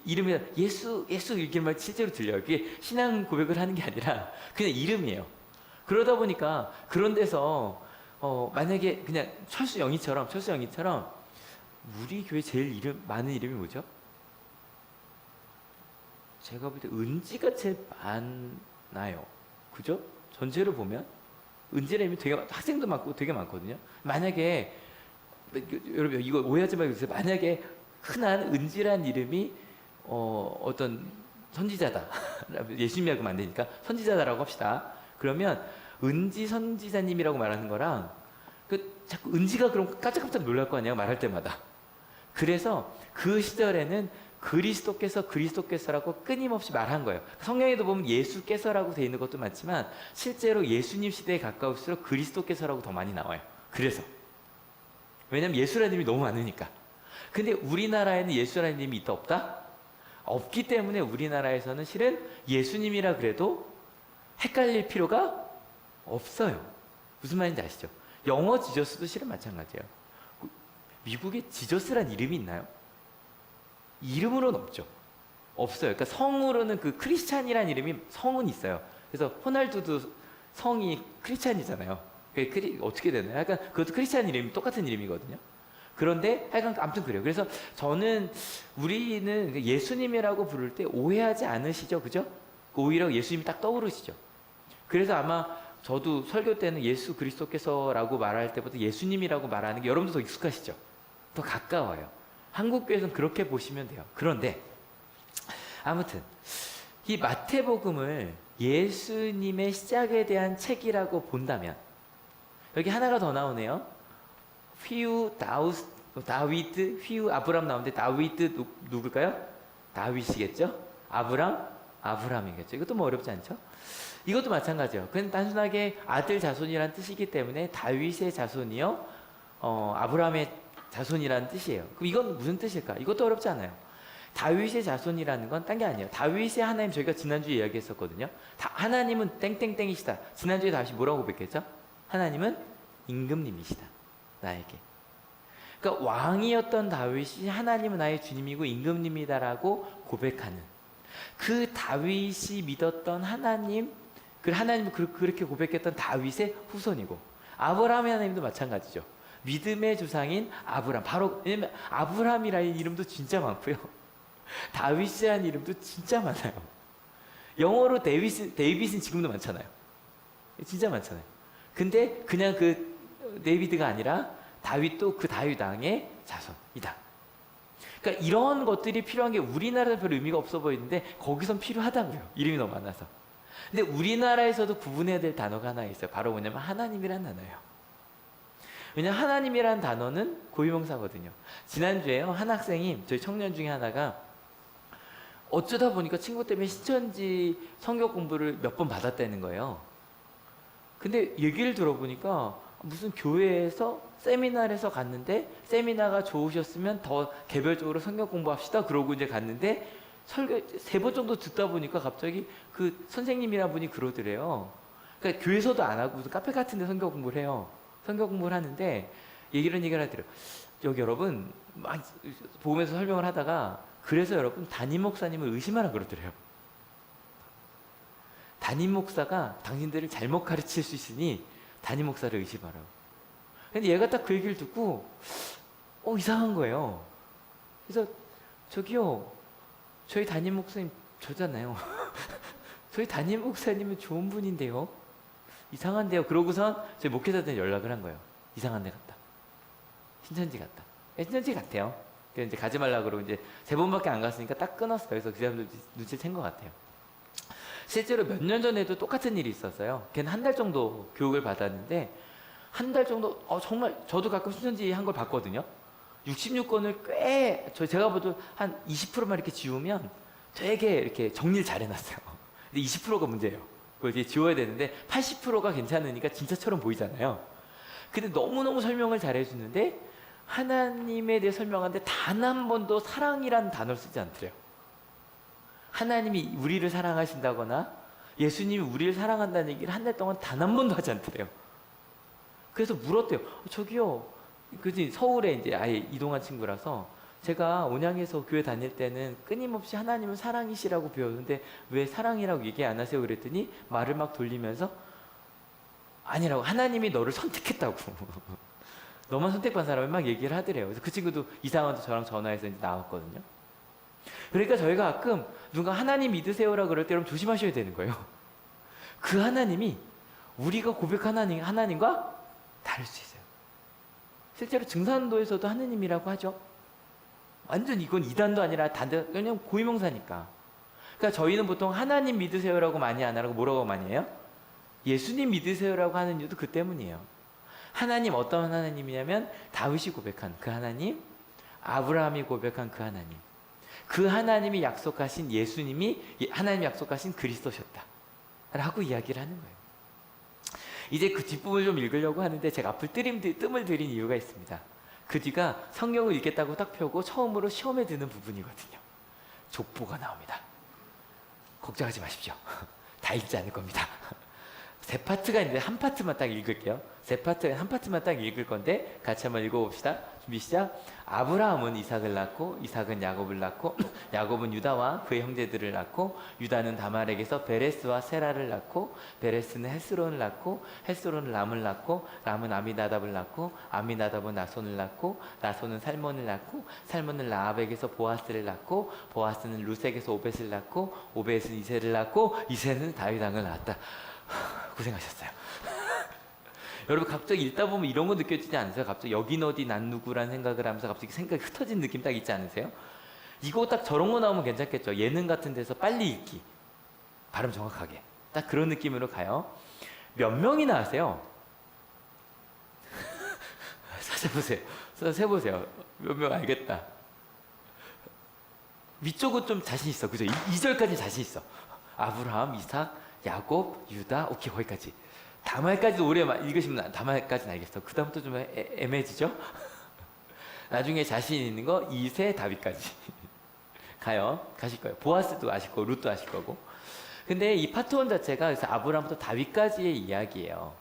이름이 예수 이렇게 말 실제로 들려요. 그게 신앙 고백을 하는 게 아니라 그냥 이름이에요. 그러다 보니까 그런 데서 만약에 그냥 철수 영희처럼 우리 교회 제일 많은 이름이 뭐죠? 제가 볼 때 은지가 제일 많아요. 그죠? 전체로 보면 은지라는 이름이 되게 학생도 많고 되게 많거든요. 만약에 여러분 이거 오해하지 말고 있어요. 만약에 흔한 은지라는 이름이 어떤 선지자다. 예수님이라고 안 되니까 선지자다라고 합시다. 그러면 은지 선지자님이라고 말하는 거랑 자꾸 은지가 그럼 깜짝깜짝 놀랄 거 아니에요. 말할 때마다. 그래서 그 시절에는 그리스도께서라고 끊임없이 말한 거예요. 성경에도 보면 예수께서라고 돼 있는 것도 많지만 실제로 예수님 시대에 가까울수록 그리스도께서라고 더 많이 나와요. 그래서 왜냐면 예수라는 이름이 너무 많으니까. 근데 우리나라에는 예수라는 이름이 있다 없다? 없기 때문에 우리나라에서는 실은 예수님이라 그래도 헷갈릴 필요가 없어요. 무슨 말인지 아시죠? 영어 지저스도 실은 마찬가지예요. 미국에 지저스란 이름이 있나요? 이름으로는 없죠. 없어요. 그러니까 성으로는 그 크리스찬이라는 이름이 성은 있어요. 그래서 호날두도 성이 크리스찬이잖아요. 어떻게 되나요? 약간 그것도 크리스찬 이름이 똑같은 이름이거든요. 그런데 하여간 아무튼 그래요. 그래서 우리는 예수님이라고 부를 때 오해하지 않으시죠? 그죠? 오히려 예수님이 딱 떠오르시죠? 그래서 아마 저도 설교 때는 예수 그리스도께서라고 말할 때보다 예수님이라고 말하는 게 여러분도 더 익숙하시죠? 더 가까워요. 한국교회에서는 그렇게 보시면 돼요. 그런데 아무튼 이 마태복음을 예수님의 시작에 대한 책이라고 본다면 여기 하나가 더 나오네요. 휘우 다윗, 휘우 아브람 나오는데 다윗 누굴까요? 다윗이겠죠? 아브람이겠죠. 이것도 뭐 어렵지 않죠? 이것도 마찬가지예요. 그건 단순하게 아들 자손이라는 뜻이기 때문에 다윗의 자손이요, 아브람의 자손이라는 뜻이에요. 그럼 이건 무슨 뜻일까? 이것도 어렵지 않아요. 다윗의 자손이라는 건 딴 게 아니에요. 다윗의 하나님 저희가 지난주에 이야기했었거든요. 하나님은 땡땡땡이시다. 지난주에 다시 뭐라고 고백했죠? 하나님은 임금님이시다. 나에게. 그러니까 왕이었던 다윗이 하나님은 나의 주님이고 임금님이다라고 고백하는 그 다윗이 믿었던 하나님, 그 하나님을 그렇게 고백했던 다윗의 후손이고 아브라함의 하나님도 마찬가지죠. 믿음의 조상인 아브람. 바로 왜냐면 아브람이라는 이름도 진짜 많고요. 다윗이라는 이름도 진짜 많아요. 영어로 데이빗은 지금도 많잖아요. 진짜 많잖아요. 근데 그냥 그 데이비드가 아니라 다윗도 그 다윗 왕의 자손이다. 그러니까 이런 것들이 필요한 게 우리나라는 별 의미가 없어 보이는데 거기선 필요하다고요. 이름이 너무 많아서. 근데 우리나라에서도 구분해야 될 단어가 하나 있어요. 바로 뭐냐면 하나님이라는 단어예요. 왜냐하면 하나님이라는 단어는 고유명사거든요. 지난주에요. 한 학생이 저희 청년 중에 하나가 어쩌다 보니까 친구 때문에 신천지 성경 공부를 몇 번 받았다는 거예요. 근데 얘기를 들어보니까 무슨 교회에서 세미나에서 갔는데 세미나가 좋으셨으면 더 개별적으로 성경 공부합시다. 그러고 이제 갔는데 설교 3번 정도 듣다 보니까 갑자기 그 선생님이란 분이 그러더래요. 그러니까 교회에서도 안 하고 무슨 카페 같은 데 성경 공부를 해요. 성경 공부를 하는데 이런 얘기를 하더래요. 여기 여러분 막 보면서 설명을 하다가 그래서 여러분 담임 목사님을 의심하라 그러더래요. 담임 목사가 당신들을 잘못 가르칠 수 있으니 담임 목사를 의심하라고. 근데 얘가 딱 그 얘기를 듣고 이상한 거예요. 그래서 저기요, 저희 담임 목사님 저잖아요. 저희 담임 목사님은 좋은 분인데요. 이상한데요. 그러고선 저희 목회자한테 연락을 한 거예요. 이상한 데 갔다. 신천지 갔다. 신천지 같아요. 그래서 이제 가지 말라 그러고 이제 3번밖에 안 갔으니까 딱 끊었어요. 그래서 그 사람들 눈치를 챈 것 같아요. 실제로 몇 년 전에도 똑같은 일이 있었어요. 걔는 한 달 정도 교육을 받았는데 한 달 정도 정말 저도 가끔 신천지 한 걸 봤거든요. 66권을 꽤 제가 봐도 한 20%만 이렇게 지우면 되게 이렇게 정리를 잘 해놨어요. 근데 20%가 문제예요. 그걸 이제 지워야 되는데 80%가 괜찮으니까 진짜처럼 보이잖아요. 근데 너무너무 설명을 잘 해주는데 하나님에 대해 설명하는데 단 한 번도 사랑이라는 단어를 쓰지 않더래요. 하나님이 우리를 사랑하신다거나 예수님이 우리를 사랑한다는 얘기를 한 달 동안 단 한 번도 하지 않더래요. 그래서 물었대요. 저기요, 그지 서울에 이제 아예 이동한 친구라서 제가 온양에서 교회 다닐 때는 끊임없이 하나님은 사랑이시라고 배웠는데 왜 사랑이라고 얘기 안 하세요? 그랬더니 말을 막 돌리면서 아니라고, 하나님이 너를 선택했다고. 너만 선택받은 사람을 막 얘기를 하더래요. 그래서 그 친구도 이상한데 저랑 전화해서 이제 나왔거든요. 그러니까 저희가 가끔 누가 하나님 믿으세요라 그럴 때 여러분 조심하셔야 되는 거예요. 그 하나님이 우리가 고백한 하나님과 다를 수 있어요. 실제로 증산도에서도 하느님이라고 하죠. 완전 이건 이단도 아니라 단도, 그냥 고유명사니까. 그러니까 저희는 보통 하나님 믿으세요라고 많이 안 하고 뭐라고 많이 해요? 예수님 믿으세요라고 하는 이유도 그 때문이에요. 하나님 어떤 하나님이냐면 다윗이 고백한 그 하나님, 아브라함이 고백한 그 하나님, 그 하나님이 약속하신 예수님이 하나님이 약속하신 그리스도셨다 라고 이야기를 하는 거예요. 이제 그 뒷부분을 좀 읽으려고 하는데 제가 앞을 뜸을 들인 이유가 있습니다. 그 뒤가 성경을 읽겠다고 딱 펴고 처음으로 시험에 드는 부분이거든요. 족보가 나옵니다. 걱정하지 마십시오. 다 읽지 않을 겁니다. 3파트가 있는데 한 파트만 딱 읽을게요. 3파트 한 파트만 딱 읽을 건데 같이 한번 읽어봅시다. 준비 시작. 아브라함은 이삭을 낳고 이삭은 야곱을 낳고 야곱은 유다와 그의 형제들을 낳고 유다는 다말에게서 베레스와 세라를 낳고 베레스는 헤스론을 낳고 헤스론은 람을 낳고 람은 아미나답을 낳고 아미나답은 나손을 낳고 나손은 살몬을 낳고 살몬은 라합에게서 보아스를 낳고 보아스는 루색에서 오벳을 낳고 오벳은 이세를 낳고 이세는 다윗 왕을 낳았다. 고생하셨어요. 여러분 갑자기 읽다 보면 이런 거 느껴지지 않으세요? 갑자기 여긴 어디 난 누구라는 생각을 하면서 갑자기 생각이 흩어진 느낌 딱 있지 않으세요? 이거 딱 저런 거 나오면 괜찮겠죠? 예능 같은 데서 빨리 읽기, 발음 정확하게, 딱 그런 느낌으로 가요. 몇 명이나 하세요? 찾아보세요. 세보세요. 몇 명 알겠다. 위쪽은 좀 자신 있어, 그죠? 2절까지 자신 있어. 아브라함, 이삭, 야곱, 유다, 오케이, 거기까지. 다말까지도 오래 읽으시면 다말까지는 알겠어. 그 다음부터 좀 애매해지죠? 나중에 자신 있는 거 2세 다윗까지 가요. 가실 거예요. 보아스도 아실 거고 룻도 아실 거고. 근데 이 파트 1 자체가 그래서 아브라함부터 다윗까지의 이야기예요.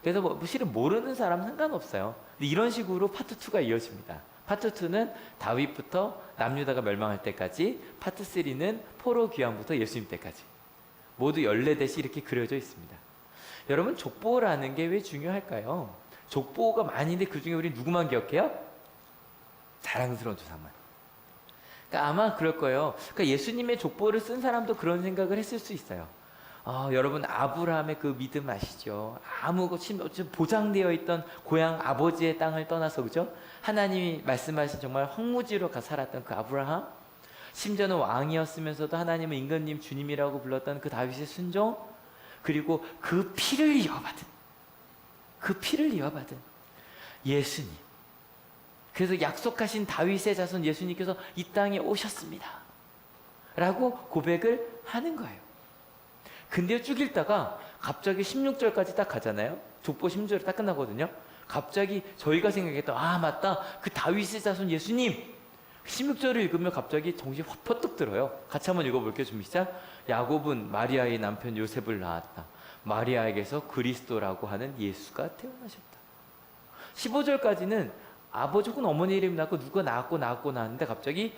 그래서 뭐 실은 모르는 사람 상관없어요. 근데 이런 식으로 파트 2가 이어집니다. 파트 2는 다윗부터 남유다가 멸망할 때까지, 파트 3는 포로 귀환부터 예수님 때까지 모두 14대씩 이렇게 그려져 있습니다. 여러분, 족보라는 게 왜 중요할까요? 족보가 많은데 그 중에 우리 누구만 기억해요? 자랑스러운 조상만. 그러니까 아마 그럴 거예요. 그러니까 예수님의 족보를 쓴 사람도 그런 생각을 했을 수 있어요. 여러분 아브라함의 그 믿음 아시죠? 아무것이 보장되어 있던 고향 아버지의 땅을 떠나서 그죠? 하나님이 말씀하신 정말 황무지로 가 살았던 그 아브라함, 심지어는 왕이었으면서도 하나님은 임금님 주님이라고 불렀던 그 다윗의 순종, 그리고 그 피를 이어받은 예수님. 그래서 약속하신 다윗의 자손 예수님께서 이 땅에 오셨습니다 라고 고백을 하는 거예요. 근데 쭉 읽다가 갑자기 16절까지 딱 가잖아요. 족보 16절이 딱 끝나거든요. 갑자기 저희가 생각했던 맞다, 그 다윗의 자손 예수님. 16절을 읽으면 갑자기 정신이 확 퍼뜩 들어요. 같이 한번 읽어볼게요. 준비 시작. 야곱은 마리아의 남편 요셉을 낳았다. 마리아에게서 그리스도라고 하는 예수가 태어나셨다. 15절까지는 아버지 혹은 어머니 이름이 낳고 누가 낳았는데 갑자기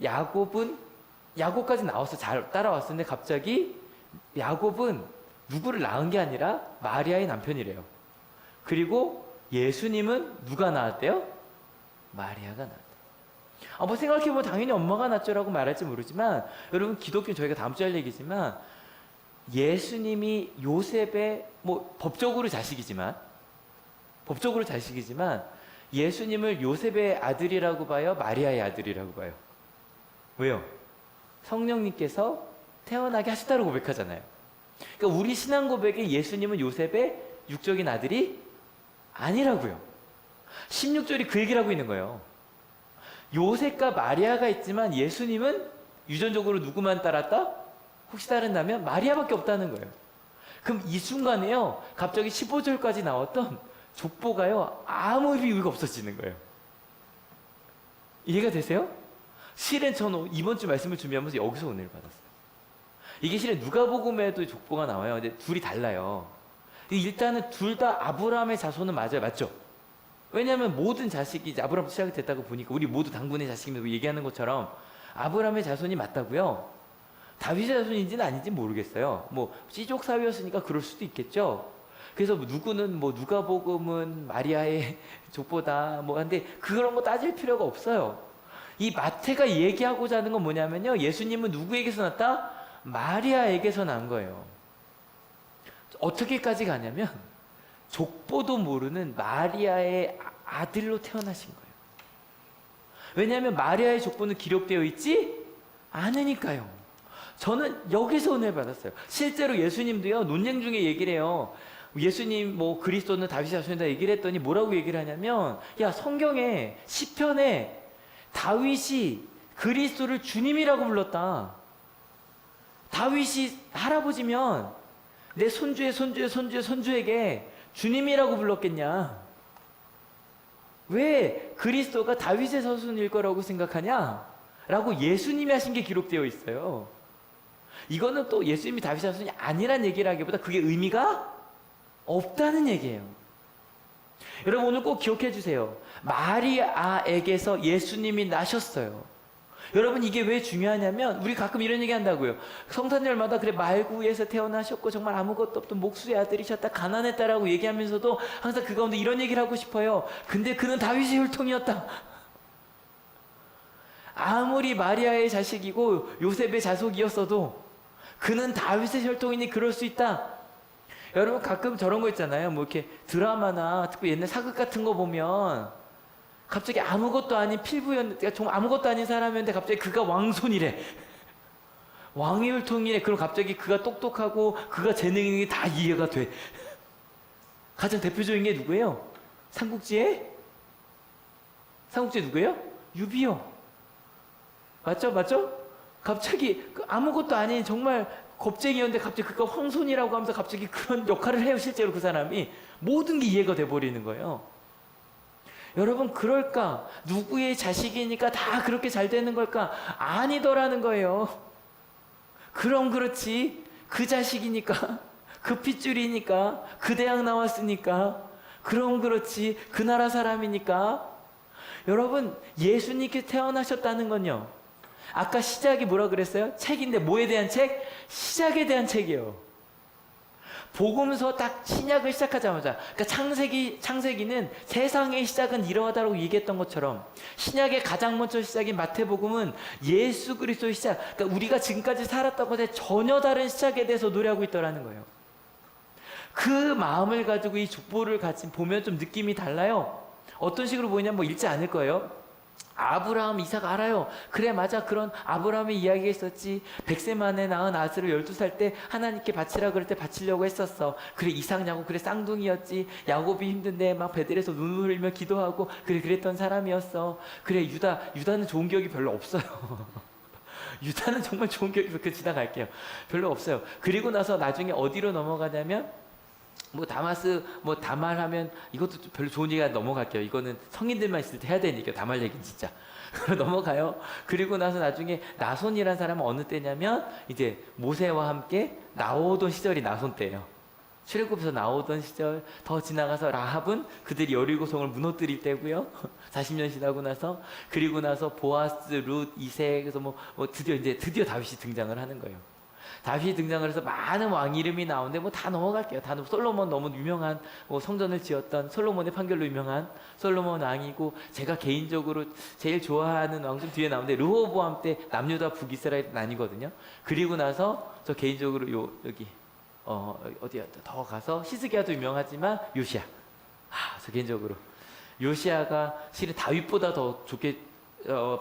야곱까지 나와서 잘 따라왔었는데 갑자기 야곱은 누구를 낳은 게 아니라 마리아의 남편이래요. 그리고 예수님은 누가 낳았대요? 마리아가 낳았대요. 생각해보면 당연히 엄마가 낳았죠라고 말할지 모르지만, 여러분 기독교는 저희가 다음 주에 할 얘기지만, 예수님이 요셉의 법적으로 자식이지만 예수님을 요셉의 아들이라고 봐요? 마리아의 아들이라고 봐요? 왜요? 성령님께서 태어나게 하셨다고 고백하잖아요. 그러니까 우리 신앙 고백에 예수님은 요셉의 육적인 아들이 아니라고요. 16절이 그 얘기를 하고 있는 거예요. 요셉과 마리아가 있지만 예수님은 유전적으로 누구만 따랐다? 혹시 따른다면 마리아밖에 없다는 거예요. 그럼 이 순간에요, 갑자기 15절까지 나왔던 족보가요, 아무 의미가 없어지는 거예요. 이해가 되세요? 실은 저는 이번 주 말씀을 준비하면서 여기서 은혜를 받았어요. 이게 실은 누가복음에도 족보가 나와요. 근데 둘이 달라요. 일단은 둘 다 아브라함의 자손은 맞아요. 맞죠? 왜냐하면 모든 자식이 이제 아브라함부터 시작이 됐다고 보니까 우리 모두 당분의 자식이면서 얘기하는 것처럼 아브라함의 자손이 맞다고요. 다윗의 자손인지는 아닌지 모르겠어요. 씨족 사위였으니까 그럴 수도 있겠죠. 그래서 누구는 누가복음은 마리아의 족보다 한데 그런 거 따질 필요가 없어요. 이 마태가 얘기하고자 하는 건 뭐냐면요, 예수님은 누구에게서 났다? 마리아에게서 난 거예요. 어떻게까지 가냐면 족보도 모르는 마리아의 아들로 태어나신 거예요. 왜냐하면 마리아의 족보는 기록되어 있지 않으니까요. 저는 여기서 은혜를 받았어요. 실제로 예수님도요, 논쟁 중에 얘기를 해요. 예수님 그리스도는 다윗의 자손이다 얘기를 했더니 뭐라고 얘기를 하냐면, 성경에 시편에 다윗이 그리스도를 주님이라고 불렀다. 다윗이 할아버지면 내 손주에게 주님이라고 불렀겠냐? 왜 그리스도가 다윗의 자손일 거라고 생각하냐? 라고 예수님이 하신 게 기록되어 있어요. 이거는 또 예수님이 다윗의 자손이 아니란 얘기라기보다 그게 의미가 없다는 얘기예요. 여러분 오늘 꼭 기억해 주세요. 마리아에게서 예수님이 나셨어요. 여러분 이게 왜 중요하냐면, 우리 가끔 이런 얘기 한다고요. 성탄절마다 그래 말구에서 태어나셨고 정말 아무것도 없던 목수의 아들이셨다, 가난했다라고 얘기하면서도 항상 그 가운데 이런 얘기를 하고 싶어요. 근데 그는 다윗의 혈통이었다. 아무리 마리아의 자식이고 요셉의 자손이었어도 그는 다윗의 혈통이니 그럴 수 있다. 여러분 가끔 저런 거 있잖아요. 이렇게 드라마나 특히 옛날 사극 같은 거 보면 갑자기 아무것도 아닌 필부였는데, 정말 아무것도 아닌 사람이었는데 갑자기 그가 왕손이래. 왕의 혈통이래. 그럼 갑자기 그가 똑똑하고 그가 재능 있는 게 다 이해가 돼. 가장 대표적인 게 누구예요? 삼국지에 누구예요? 유비요. 맞죠? 갑자기 아무것도 아닌 정말 겁쟁이였는데 갑자기 그가 황손이라고 하면서 갑자기 그런 역할을 해요. 실제로 그 사람이 모든 게 이해가 돼버리는 거예요. 여러분 그럴까? 누구의 자식이니까 다 그렇게 잘 되는 걸까? 아니더라는 거예요. 그럼 그렇지, 그 자식이니까, 그 핏줄이니까, 그 대학 나왔으니까, 그럼 그렇지, 그 나라 사람이니까. 여러분 예수님께 태어나셨다는 건요, 아까 시작이 뭐라 그랬어요? 책인데 뭐에 대한 책? 시작에 대한 책이에요. 복음서 딱 신약을 시작하자마자, 그러니까 창세기는 세상의 시작은 이러하다라고 얘기했던 것처럼 신약의 가장 먼저 시작인 마태복음은 예수 그리스도의 시작, 그러니까 우리가 지금까지 살았던 것에 전혀 다른 시작에 대해서 노래하고 있더라는 거예요. 그 마음을 가지고 이 족보를 같이 보면 좀 느낌이 달라요. 어떤 식으로 보이냐면 뭐 읽지 않을 거예요. 아브라함, 이삭 알아요. 그래, 맞아. 그런 아브라함의 이야기가 있었지. 100세 만에 낳은 아들을 12살 때 하나님께 바치라 그럴 때 바치려고 했었어. 그래, 이삭 야곱, 그래, 쌍둥이였지. 야곱이 힘든데 막 베들에서 눈물 흘리며 기도하고 그래, 그랬던 사람이었어. 그래, 유다는 좋은 기억이 별로 없어요. 유다는 정말 좋은 기억이, 그 지나갈게요. 별로 없어요. 그리고 나서 나중에 어디로 넘어가냐면 뭐 다마스, 뭐 다말하면 이것도 별로 좋은 얘기가 넘어갈게요. 이거는 성인들만 있을 때 해야 되니까 다말 얘기는 진짜 넘어가요. 그리고 나서 나중에 나손이라는 사람은 어느 때냐면 이제 모세와 함께 나오던 시절이 나손 때예요. 출애굽에서 나오던 시절. 더 지나가서 라합은 그들이 여리고성을 무너뜨릴 때고요. 40년 지나고 나서. 그리고 나서 보아스, 룻, 이세, 그래서 뭐 드디어 다윗이 등장을 하는 거예요. 다윗이 등장을 해서 많은 왕 이름이 나오는데 뭐 다 넘어갈게요. 다 솔로몬, 너무 유명한 뭐 성전을 지었던 솔로몬의 판결로 유명한 솔로몬 왕이고, 제가 개인적으로 제일 좋아하는 왕 좀 뒤에 나오는데 르호보암 때 남유다 북이스라엘 나뉘거든요. 그리고 나서 저 개인적으로 여기 어디야 더 가서 히스기야도 유명하지만 요시야. 저 개인적으로 요시야가 실은 다윗보다 더 좋게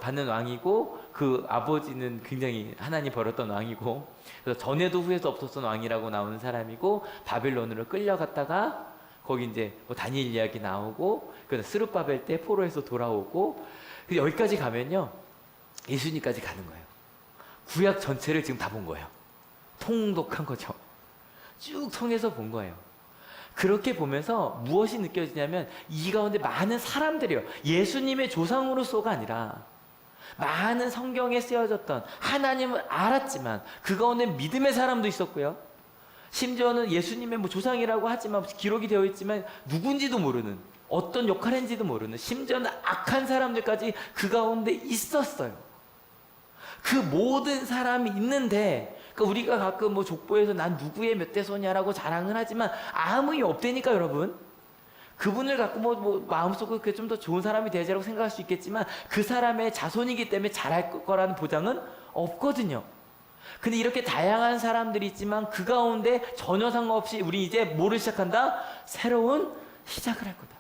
받는 왕이고, 그 아버지는 굉장히 하나님 버렸던 왕이고, 그래서 전에도 후에도 없었던 왕이라고 나오는 사람이고, 바벨론으로 끌려갔다가 거기 이제 뭐 다니엘 이야기 나오고, 그 스룹바벨 때 포로에서 돌아오고, 여기까지 가면요 예수님까지 가는 거예요. 구약 전체를 지금 다 본 거예요. 통독한 거죠. 쭉 통해서 본 거예요. 그렇게 보면서 무엇이 느껴지냐면 이 가운데 많은 사람들이요, 예수님의 조상으로서가 아니라 많은 성경에 쓰여졌던, 하나님을 알았지만 그 가운데 믿음의 사람도 있었고요, 심지어는 예수님의 뭐 조상이라고 하지만 기록이 되어 있지만 누군지도 모르는, 어떤 역할을 했는지도 모르는, 심지어는 악한 사람들까지 그 가운데 있었어요. 그 모든 사람이 있는데, 그러니까 우리가 가끔 뭐 족보에서 난 누구의 몇 대손이야라고 자랑을 하지만 아무 일 없다니까 여러분. 그분을 갖고 뭐 마음속으로 좀 더 좋은 사람이 되자라고 생각할 수 있겠지만 그 사람의 자손이기 때문에 잘할 거라는 보장은 없거든요. 근데 이렇게 다양한 사람들이 있지만 그 가운데 전혀 상관없이 우리 이제 뭐를 시작한다? 새로운 시작을 할 거다.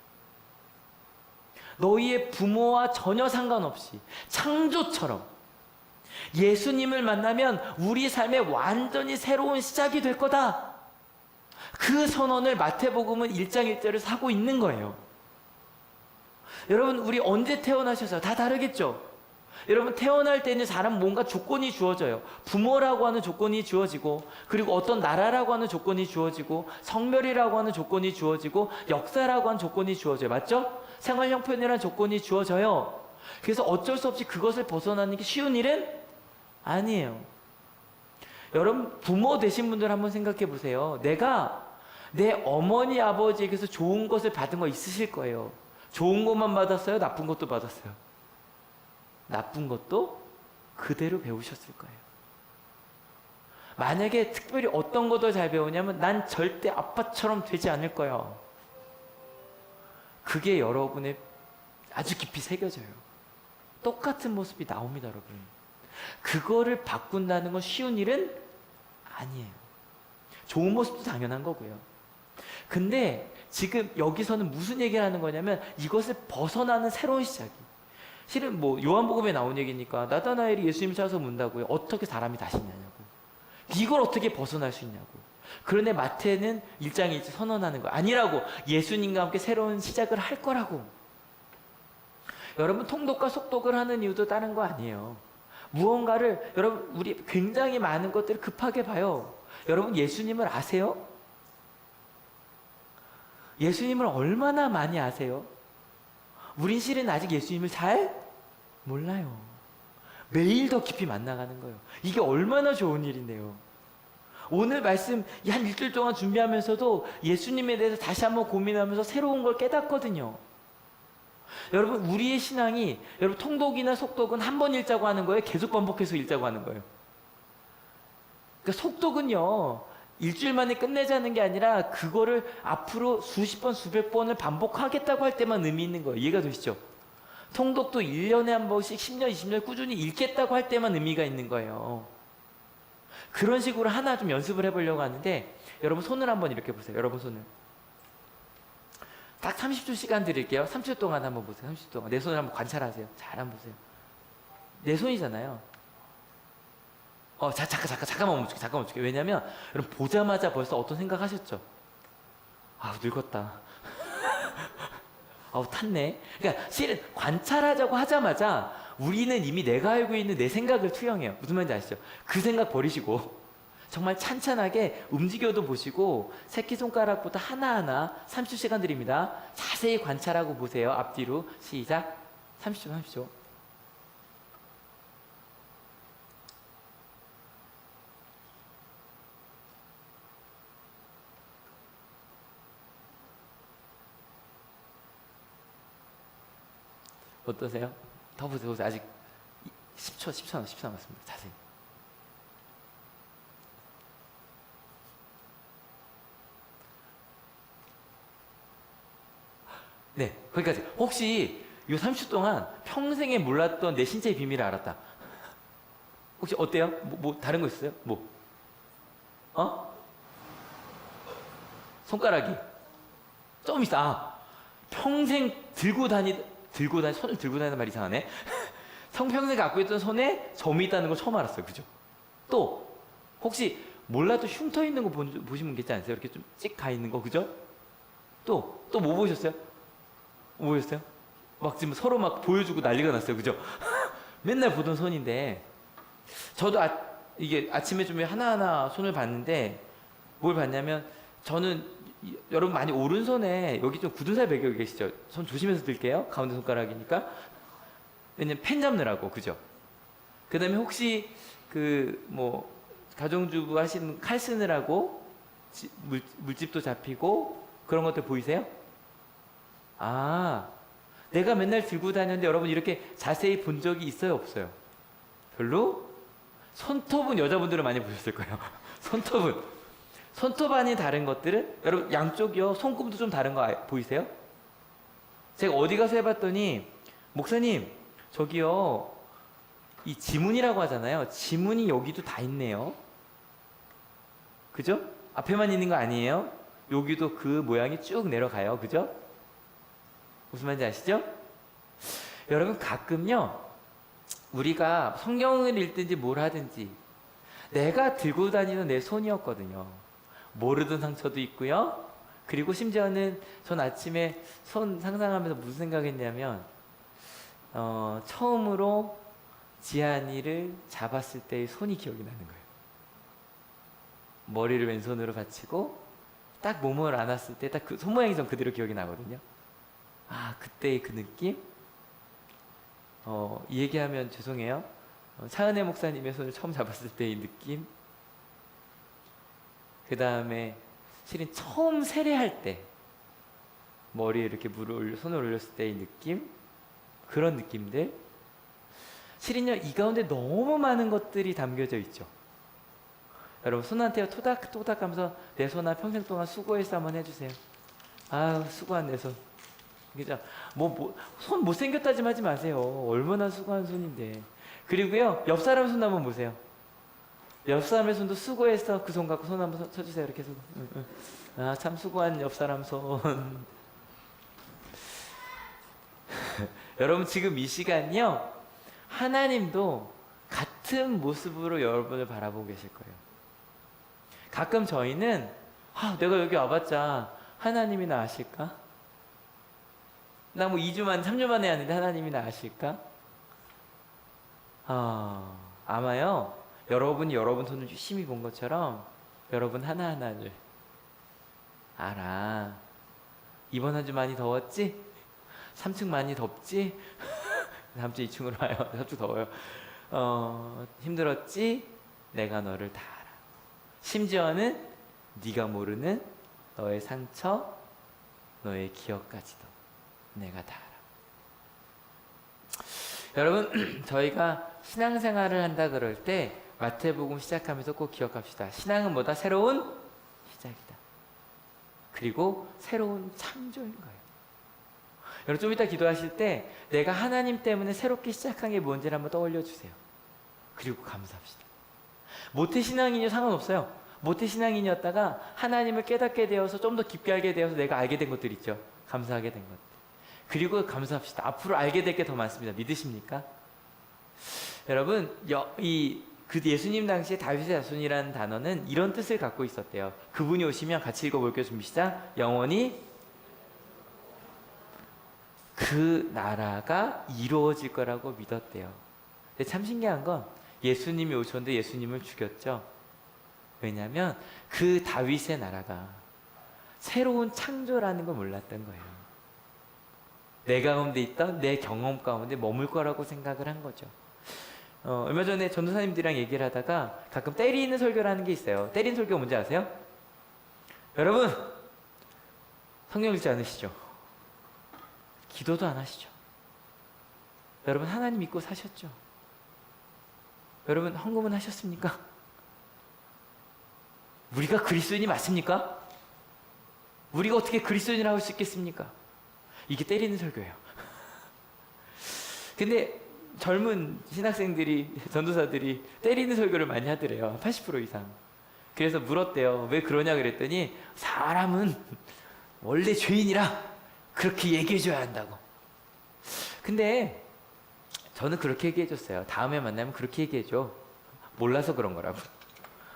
너희의 부모와 전혀 상관없이 창조처럼 예수님을 만나면 우리 삶에 완전히 새로운 시작이 될 거다. 그 선언을 마태복음은 1장 1절을 하고 있는 거예요. 여러분, 우리 언제 태어나셔서 다 다르겠죠? 여러분, 태어날 때는 사람 뭔가 조건이 주어져요. 부모라고 하는 조건이 주어지고, 그리고 어떤 나라라고 하는 조건이 주어지고, 성별이라고 하는 조건이 주어지고, 역사라고 하는 조건이 주어져요. 맞죠? 생활 형편이라는 조건이 주어져요. 그래서 어쩔 수 없이 그것을 벗어나는 게 쉬운 일은 아니에요. 여러분, 부모 되신 분들 한번 생각해 보세요. 내가 내 어머니 아버지에게서 좋은 것을 받은 거 있으실 거예요. 좋은 것만 받았어요? 나쁜 것도 받았어요? 나쁜 것도 그대로 배우셨을 거예요. 만약에 특별히 어떤 거 더 잘 배우냐면 난 절대 아빠처럼 되지 않을 거야. 그게 여러분의 아주 깊이 새겨져요. 똑같은 모습이 나옵니다, 여러분. 그거를 바꾼다는 건 쉬운 일은 아니에요. 좋은 모습도 당연한 거고요. 근데 지금 여기서는 무슨 얘기를 하는 거냐면 이것을 벗어나는 새로운 시작이. 실은 뭐 요한복음에 나온 얘기니까 나다나엘이 예수님 찾아서 묻는다고요. 어떻게 사람이 다시 있냐고. 이걸 어떻게 벗어날 수 있냐고. 그런데 마태는 1장에 선언하는 거 아니라고. 예수님과 함께 새로운 시작을 할 거라고. 여러분, 통독과 속독을 하는 이유도 다른 거 아니에요. 무언가를, 여러분, 우리 굉장히 많은 것들을 급하게 봐요. 여러분, 예수님을 아세요? 예수님을 얼마나 많이 아세요? 우린 실은 아직 예수님을 잘 몰라요. 매일 더 깊이 만나가는 거예요. 이게 얼마나 좋은 일인데요. 오늘 말씀 한 일주일 동안 준비하면서도 예수님에 대해서 다시 한번 고민하면서 새로운 걸 깨닫거든요. 여러분, 우리의 신앙이, 여러분, 통독이나 속독은 한 번 읽자고 하는 거예요? 계속 반복해서 읽자고 하는 거예요? 그러니까 속독은요, 일주일 만에 끝내자는 게 아니라 그거를 앞으로 수십 번, 수백 번을 반복하겠다고 할 때만 의미 있는 거예요. 이해가 되시죠? 통독도 1년에 한 번씩 10년, 20년 꾸준히 읽겠다고 할 때만 의미가 있는 거예요. 그런 식으로 하나 좀 연습을 해보려고 하는데 여러분 손을 한번 이렇게 보세요. 여러분 손을. 딱 30초 시간 드릴게요. 30초 동안 한번 보세요. 30초 동안. 내 손을 한번 관찰하세요. 잘 한번 보세요. 내 손이잖아요. 잠깐만 멈출게. 왜냐면 여러분 보자마자 벌써 어떤 생각 하셨죠? 아우 늙었다. 아우 탔네. 그러니까 실은 관찰하자고 하자마자 우리는 이미 내가 알고 있는 내 생각을 투영해요. 무슨 말인지 아시죠? 그 생각 버리시고 정말 찬찬하게 움직여도 보시고 새끼손가락부터 하나하나 30시간 드립니다. 자세히 관찰하고 보세요. 앞뒤로 시작. 30초. 어떠세요? 더 보세요. 아직 10초 남았습니다. 자세히. 네, 거기까지. 혹시 이 30초 동안 평생에 몰랐던 내 신체의 비밀을 알았다. 혹시 어때요? 뭐 다른 거 있어요? 뭐? 손가락이 좀 있어. 평생 손을 들고 다니는 말이 이상하네. 평생 갖고 있던 손에 점이 있다는 걸 처음 알았어요. 그죠? 또 혹시 몰라도 흉터 있는 거 보신 분 계시지 않으세요? 이렇게 좀 찍 가 있는 거. 그죠? 또 뭐 보셨어요? 뭐 보셨어요? 막 지금 서로 막 보여주고 난리가 났어요. 그죠? 맨날 보던 손인데 저도 이게 아침에 좀 하나하나 손을 봤는데 뭘 봤냐면 저는 여러분 많이 오른손에 여기 좀 굳은 살 베겨 계시죠? 손 조심해서 들게요. 가운데 손가락이니까. 왜냐면 펜 잡느라고. 그죠? 그 다음에 혹시 가정주부 하시는 칼 쓰느라고 물집도 잡히고 그런 것들 보이세요? 내가 맨날 들고 다녔는데 여러분 이렇게 자세히 본 적이 있어요? 없어요? 별로? 손톱은 여자분들은 많이 보셨을 거예요. 손톱 안이 다른 것들은 여러분 양쪽이요. 손금도 좀 다른 거 보이세요? 제가 어디 가서 해봤더니 목사님 저기요 이 지문이라고 하잖아요. 지문이 여기도 다 있네요. 그죠? 앞에만 있는 거 아니에요? 여기도 그 모양이 쭉 내려가요. 그죠? 무슨 말인지 아시죠? 여러분 가끔요 우리가 성경을 읽든지 뭘 하든지 내가 들고 다니는 내 손이었거든요. 모르던 상처도 있고요. 그리고 심지어는 전 아침에 손 상상하면서 무슨 생각했냐면 처음으로 지한이를 잡았을 때의 손이 기억이 나는 거예요. 머리를 왼손으로 받치고 딱 몸을 안았을 때 딱 그 손 모양이 전 그대로 기억이 나거든요. 그때의 그 느낌? 이 얘기하면 죄송해요. 차은혜 목사님의 손을 처음 잡았을 때의 느낌? 그 다음에 실은 처음 세례할 때 머리에 이렇게 손을 올렸을 때의 느낌? 그런 느낌들? 실은요 이 가운데 너무 많은 것들이 담겨져 있죠. 여러분 손한테 토닥토닥 하면서 내 손아 평생 동안 수고했어 한번 해주세요. 수고한 내 손. 그죠? 손 못생겼다지 하지 마세요. 얼마나 수고한 손인데. 그리고요 옆 사람 손 한번 보세요. 옆 사람의 손도 수고했어. 그 손 갖고 손 한번 쳐주세요. 이렇게 해서. 참 수고한 옆 사람 손. 여러분 지금 이 시간이요 하나님도 같은 모습으로 여러분을 바라보고 계실 거예요. 가끔 저희는 내가 여기 와봤자 하나님이 나 아실까? 나 2주 만에 3주 만에 하는데 하나님이 나 아실까? 아마요 여러분이 여러분 손을 유심히 본 것처럼 여러분 하나하나를 알아. 이번 한 주 많이 더웠지? 3층 많이 덥지? 다음 주 2층으로 와요. 3층 더워요. 힘들었지? 내가 너를 다 알아. 심지어는 네가 모르는 너의 상처, 너의 기억까지도 내가 다 알아. 여러분 저희가 신앙생활을 한다 그럴 때 마태복음 시작하면서 꼭 기억합시다. 신앙은 뭐다? 새로운 시작이다. 그리고 새로운 창조인 거예요. 여러분 좀 이따 기도하실 때 내가 하나님 때문에 새롭게 시작한 게 뭔지를 한번 떠올려 주세요. 그리고 감사합시다. 모태신앙인이 상관없어요. 모태신앙인이었다가 하나님을 깨닫게 되어서 좀 더 깊게 알게 되어서 내가 알게 된 것들 있죠. 감사하게 된 것들. 그리고 감사합시다. 앞으로 알게 될 게 더 많습니다. 믿으십니까? 여러분 그 예수님 당시에 다윗의 자손이라는 단어는 이런 뜻을 갖고 있었대요. 그분이 오시면 같이 읽어볼게요. 준비 시작. 영원히 그 나라가 이루어질 거라고 믿었대요. 근데 참 신기한 건 예수님이 오셨는데 예수님을 죽였죠. 왜냐하면 그 다윗의 나라가 새로운 창조라는 걸 몰랐던 거예요. 내 가운데 있던 내 경험 가운데 머물 거라고 생각을 한 거죠. 얼마 전에 전도사님들이랑 얘기를 하다가 가끔 때리는 설교라는 게 있어요. 때리는 설교 뭔지 아세요? 여러분 성경 읽지 않으시죠? 기도도 안 하시죠? 여러분 하나님 믿고 사셨죠? 여러분 헌금은 하셨습니까? 우리가 그리스도인이 맞습니까? 우리가 어떻게 그리스도인이라고 할 수 있겠습니까? 이게 때리는 설교예요. 근데 젊은 신학생들이, 전도사들이 때리는 설교를 많이 하더래요. 80% 이상. 그래서 물었대요. 왜 그러냐 그랬더니 사람은 원래 죄인이라 그렇게 얘기해줘야 한다고. 근데 저는 그렇게 얘기해줬어요. 다음에 만나면 그렇게 얘기해줘. 몰라서 그런 거라고.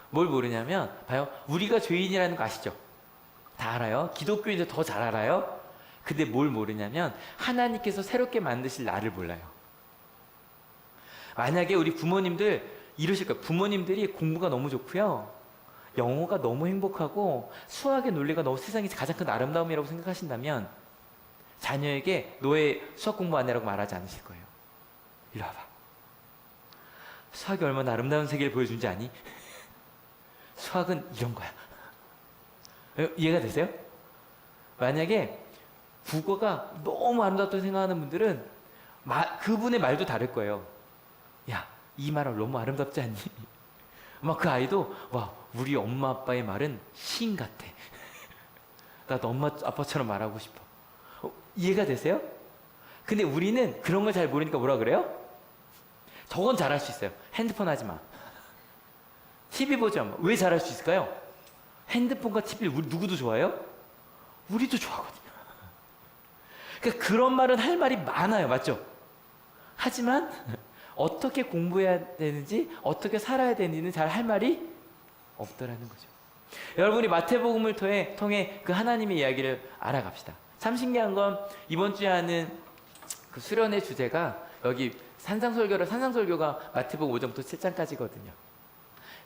뭘 모르냐면 봐요. 우리가 죄인이라는 거 아시죠? 다 알아요. 기독교인들 더 잘 알아요. 근데 뭘 모르냐면 하나님께서 새롭게 만드실 나를 몰라요. 만약에 우리 부모님들 이러실 거예요. 부모님들이 공부가 너무 좋고요. 영어가 너무 행복하고 수학의 논리가 너무 세상에서 가장 큰 아름다움이라고 생각하신다면 자녀에게 너의 수학 공부 안 해라고 말하지 않으실 거예요. 이리 와봐. 수학이 얼마나 아름다운 세계를 보여준지 아니? 수학은 이런 거야. 이해가 되세요? 만약에 국어가 너무 아름답다고 생각하는 분들은 그분의 말도 다를 거예요. 야, 이 말은 너무 아름답지 않니? 막 그 아이도 와, 우리 엄마 아빠의 말은 시인 같아. 나도 엄마 아빠처럼 말하고 싶어. 이해가 되세요? 근데 우리는 그런 걸 잘 모르니까 뭐라 그래요? 저건 잘할 수 있어요. 핸드폰 하지 마. TV 보지 마. 왜 잘할 수 있을까요? 핸드폰과 TV를 우리 누구도 좋아해요? 우리도 좋아하거든요. 그러니까 그런 말은 할 말이 많아요. 맞죠? 하지만 어떻게 공부해야 되는지 어떻게 살아야 되는지는 잘 할 말이 없더라는 거죠. 여러분이 마태복음을 통해 그 하나님의 이야기를 알아갑시다. 참 신기한 건 이번 주에 하는 그 수련의 주제가 여기 산상설교가 마태복음 5장부터 7장까지거든요.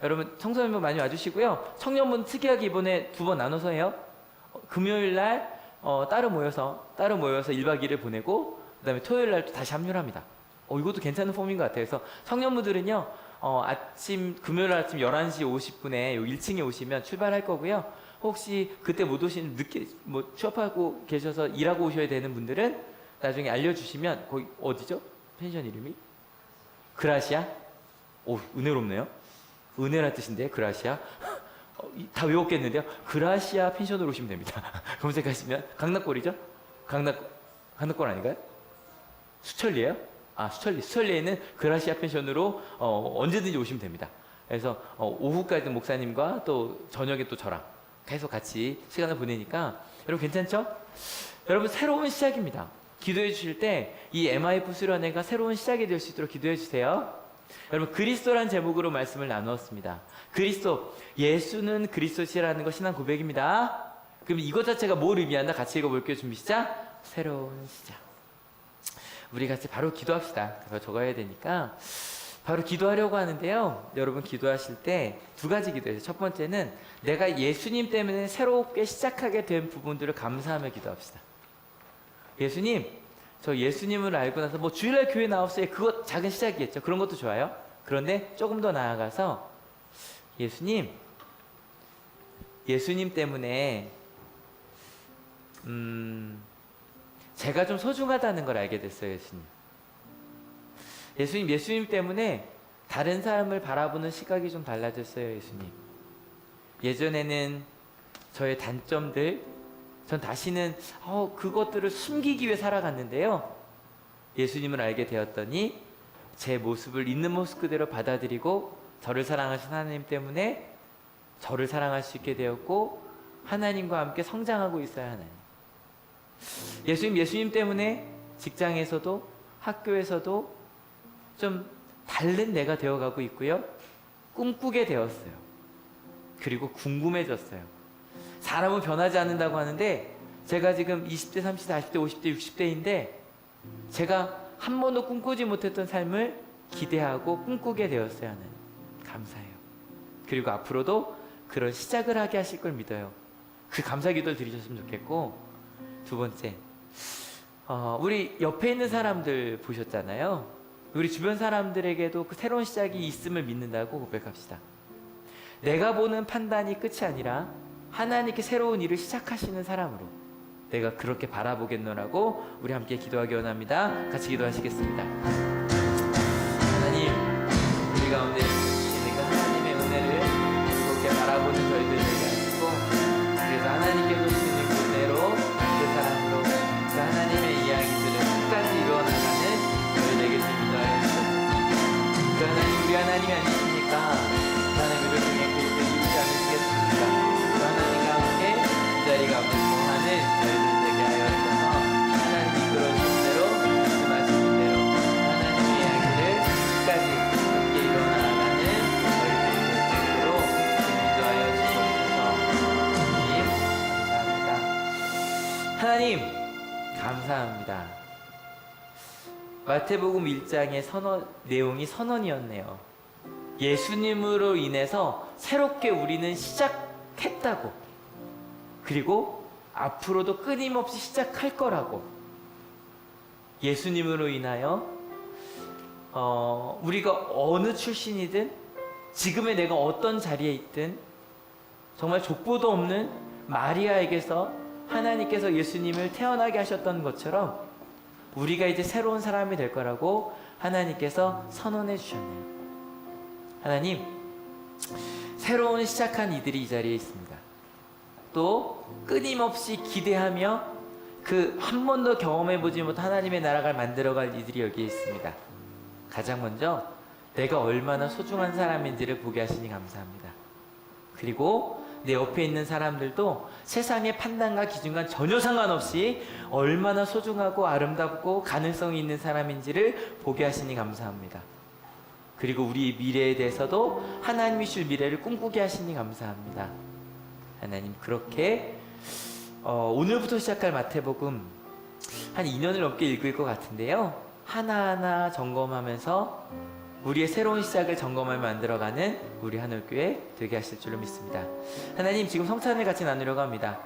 여러분 청소년분 많이 와주시고요. 청년분 특이하게 이번에 2번 나눠서 해요. 금요일 날 따로 모여서 1박 2일을 보내고 그 다음에 토요일 날 또 다시 합류를 합니다. 이것도 괜찮은 폼인 것 같아요. 그래서 청년분들은요 금요일 아침 11시 50분에 1층에 오시면 출발할 거고요. 혹시 그때 못 오시는 늦게 취업하고 계셔서 일하고 오셔야 되는 분들은 나중에 알려주시면 거기 어디죠? 펜션 이름이? 그라시아? 오, 은혜롭네요. 은혜란 뜻인데 그라시아? 다 외웠겠는데요. 그라시아 펜션으로 오시면 됩니다. 검색하시면 강남골이죠? 강남골 아닌가요? 수천리예요? 수천리에는 그라시아 펜션으로 언제든지 오시면 됩니다. 그래서 오후까지 목사님과 또 저녁에 또 저랑 계속 같이 시간을 보내니까 여러분 괜찮죠? 여러분 새로운 시작입니다. 기도해 주실 때 이 MIF 수련회가 새로운 시작이 될 수 있도록 기도해 주세요. 여러분 그리스도란 제목으로 말씀을 나누었습니다. 그리스도, 예수는 그리스도시라는 거 신앙 고백입니다. 그럼 이것 자체가 뭘 의미한다? 같이 읽어볼게요. 준비 시작. 새로운 시작. 우리 같이 바로 기도합시다. 바로 적어야 되니까 바로 기도하려고 하는데요. 여러분 기도하실 때 2가지 기도해요. 첫 번째는 내가 예수님 때문에 새롭게 시작하게 된 부분들을 감사하며 기도합시다. 예수님, 저 예수님을 알고 나서 주일날 교회 나왔어요. 그거 작은 시작이겠죠. 그런 것도 좋아요. 그런데 조금 더 나아가서 예수님 때문에 제가 좀 소중하다는 걸 알게 됐어요. 예수님 때문에 다른 사람을 바라보는 시각이 좀 달라졌어요. 예수님. 예전에는 저의 단점들, 전 다시는 그것들을 숨기기 위해 살아갔는데요. 예수님을 알게 되었더니 제 모습을 있는 모습 그대로 받아들이고 저를 사랑하신 하나님 때문에 저를 사랑할 수 있게 되었고 하나님과 함께 성장하고 있어요. 하나님. 예수님 때문에 직장에서도 학교에서도 좀 다른 내가 되어가고 있고요. 꿈꾸게 되었어요. 그리고 궁금해졌어요. 사람은 변하지 않는다고 하는데 제가 지금 20대, 30대, 40대, 50대, 60대인데 제가 한 번도 꿈꾸지 못했던 삶을 기대하고 꿈꾸게 되었어요. 하나님. 감사해요. 그리고 앞으로도 그런 시작을 하게 하실 걸 믿어요. 그 감사 기도를 드리셨으면 좋겠고, 두 번째, 우리 옆에 있는 사람들 보셨잖아요. 우리 주변 사람들에게도 그 새로운 시작이 있음을 믿는다고 고백합시다. 내가 보는 판단이 끝이 아니라 하나님께 새로운 일을 시작하시는 사람으로 내가 그렇게 바라보겠노라고 우리 함께 기도하기 원합니다. 같이 기도하시겠습니다. 하나님, 우리 가운데 계시는 그 하나님의 은혜를 그렇게 바라보는 저희들 되게 하시고, 그래서 하나님께서 주시는 그 은혜로 그 사랑으로 그 하나님의 이야기들을 끝까지 이루어나가는 저희에게 인도하여 주옵소서. 그 하나님, 우리 하나님이 아니십니까? 그 하나님 우리를 통해 그것을 이루지 않으시겠습니까? 그 하나님과 함께 이 자리 가운데 동하는 저희들 되게 하여 주셔서 하나님이 이끌어주신 대로 말씀하신 대로 하나님의 이야기를 끝까지 함께 이루어나가는 저희들이 될 수 있도록 인도하여 주시옵소서. 하나님 감사합니다. 마태복음 1장의 내용이 선언이었네요. 예수님으로 인해서 새롭게 우리는 시작했다고, 그리고 앞으로도 끊임없이 시작할 거라고. 예수님으로 인하여 우리가 어느 출신이든 지금의 내가 어떤 자리에 있든 정말 족보도 없는 마리아에게서 하나님께서 예수님을 태어나게 하셨던 것처럼 우리가 이제 새로운 사람이 될 거라고 하나님께서 선언해 주셨네요. 하나님, 새로운 시작한 이들이 이 자리에 있습니다. 또 끊임없이 기대하며 그 한 번도 경험해보지 못한 하나님의 나라를 만들어갈 이들이 여기에 있습니다. 가장 먼저 내가 얼마나 소중한 사람인지를 보게 하시니 감사합니다. 그리고 내 옆에 있는 사람들도 세상의 판단과 기준과 전혀 상관없이 얼마나 소중하고 아름답고 가능성이 있는 사람인지를 보게 하시니 감사합니다. 그리고 우리 미래에 대해서도 하나님이 줄 미래를 꿈꾸게 하시니 감사합니다. 하나님, 그렇게 오늘부터 시작할 마태복음 한 2년을 넘게 읽을 것 같은데요. 하나하나 점검하면서 우리의 새로운 시작을 점검하며 만들어가는 우리 하늘교회 되게 하실 줄로 믿습니다. 하나님, 지금 성찬을 같이 나누려고 합니다.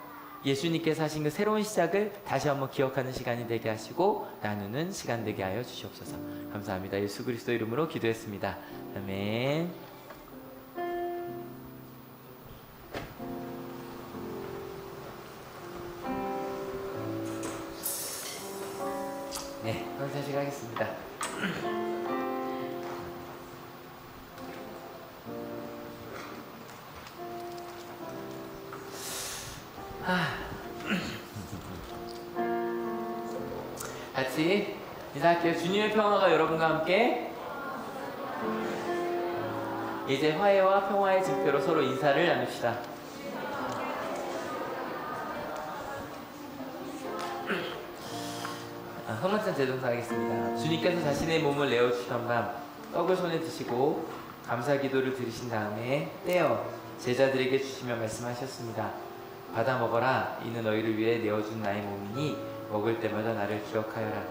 예수님께서 하신 그 새로운 시작을 다시 한번 기억하는 시간이 되게 하시고 나누는 시간 되게 하여 주시옵소서. 감사합니다. 예수 그리스도 이름으로 기도했습니다. 아멘. 네, 성찬식 하겠습니다. 같이 인사할게요. 주님의 평화가 여러분과 함께. 이제 화해와 평화의 증표로 서로 인사를 나눕시다. 성만찬 제동사 하겠습니다. 주님께서 자신의 몸을 내어주시던 밤 떡을 손에 드시고 감사 기도를 드리신 다음에 떼어 제자들에게 주시며 말씀하셨습니다. 받아 먹어라. 이는 너희를 위해 내어준 나의 몸이니 먹을 때마다 나를 기억하여라.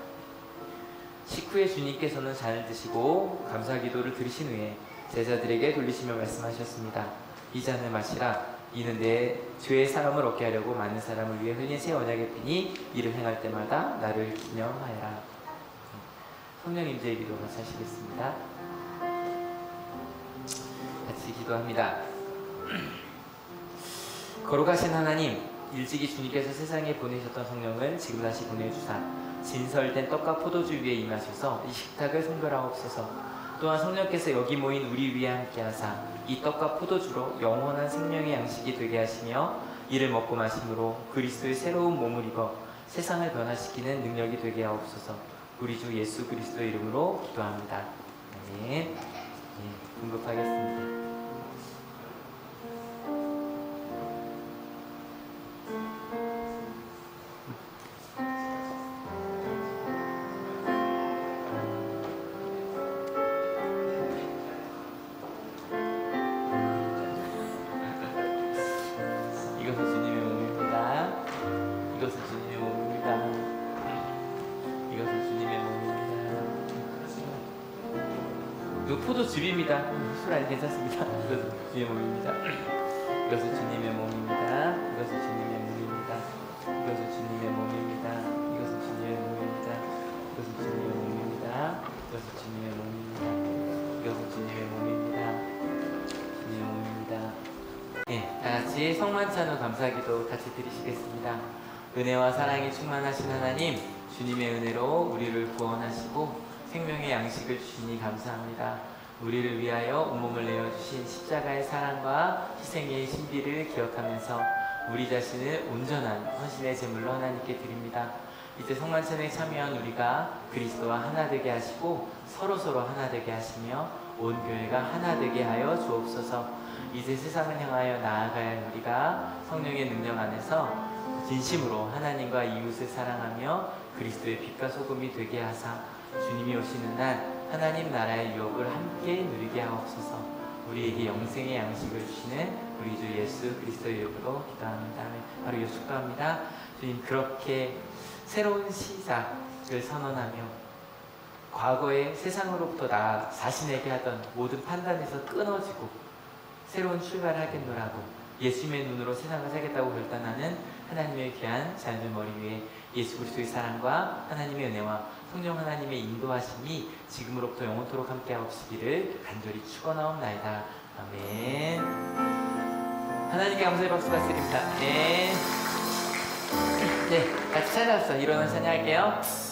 식후에 주님께서는 잔을 드시고 감사 기도를 드리신 후에 제자들에게 돌리시며 말씀하셨습니다. 이 잔을 마시라. 이는 내 죄의 사함을 얻게 하려고 많은 사람을 위해 흘린 새 언약의 피니 이를 행할 때마다 나를 기념하여라. 성령 임재의 기도 같이 하시겠습니다. 같이 기도합니다. 거룩하신 하나님, 일찍이 주님께서 세상에 보내셨던 성령을 지금 다시 보내주사 진설된 떡과 포도주 위에 임하셔서 이 식탁을 성별하옵소서. 또한 성령께서 여기 모인 우리 위에 함께하사 이 떡과 포도주로 영원한 생명의 양식이 되게 하시며 이를 먹고 마심으로 그리스도의 새로운 몸을 입어 세상을 변화시키는 능력이 되게 하옵소서. 우리 주 예수 그리스도의 이름으로 기도합니다. 아멘. 예, 공급하겠습니다. 이것은 주님의 몸입니다. 이것은 주님의 몸입니다. 이것은 주님의 몸입니다. 이거 포도즙입니다. 술 아니 괜찮습니다. 이것은 주님의 몸입니다. 이것은 주님의 몸입니다. 이것은 주님의 몸입니다. 이것은 주님의 몸입니다. 이것은 주님의 몸입니다. 이것은 주님의 몸입니다. 이것은 주님의 몸입니다. 이것은 주님의 몸입니다. 주님의 몸입니다. 네, 다 같이 성만찬 후 감사기도 같이 드리시겠습니다. 은혜와 사랑이 충만하신 하나님, 주님의 은혜로 우리를 구원하시고 생명의 양식을 주시니 감사합니다. 우리를 위하여 온몸을 내어주신 십자가의 사랑과 희생의 신비를 기억하면서 우리 자신을 온전한 헌신의 제물로 하나님께 드립니다. 이제 성만찬에 참여한 우리가 그리스도와 하나 되게 하시고 서로서로 하나 되게 하시며 온 교회가 하나 되게 하여 주옵소서. 이제 세상을 향하여 나아가야 할 우리가 성령의 능력 안에서 진심으로 하나님과 이웃을 사랑하며 그리스도의 빛과 소금이 되게 하사 주님이 오시는 날 하나님 나라의 유업을 함께 누리게 하옵소서. 우리에게 영생의 양식을 주시는 우리 주 예수 그리스도의 이름으로 기도합니다. 바로 예수 축도합니다. 주님, 그렇게 새로운 시작을 선언하며 과거의 세상으로부터 나 자신에게 하던 모든 판단에서 끊어지고 새로운 출발을 하겠노라고 예수님의 눈으로 세상을 살겠다고 결단하는 하나님의 귀한 자녀들 머리 위에 예수 그리스도의 사랑과 하나님의 은혜와 성령 하나님의 인도하심이 지금으로부터 영원토록 함께하옵시기를 간절히 축원하옵나이다. 아멘. 하나님께 감사의 박수 받습니다. 네. 네, 같이 찬양합시다. 일어나 찬양할게요.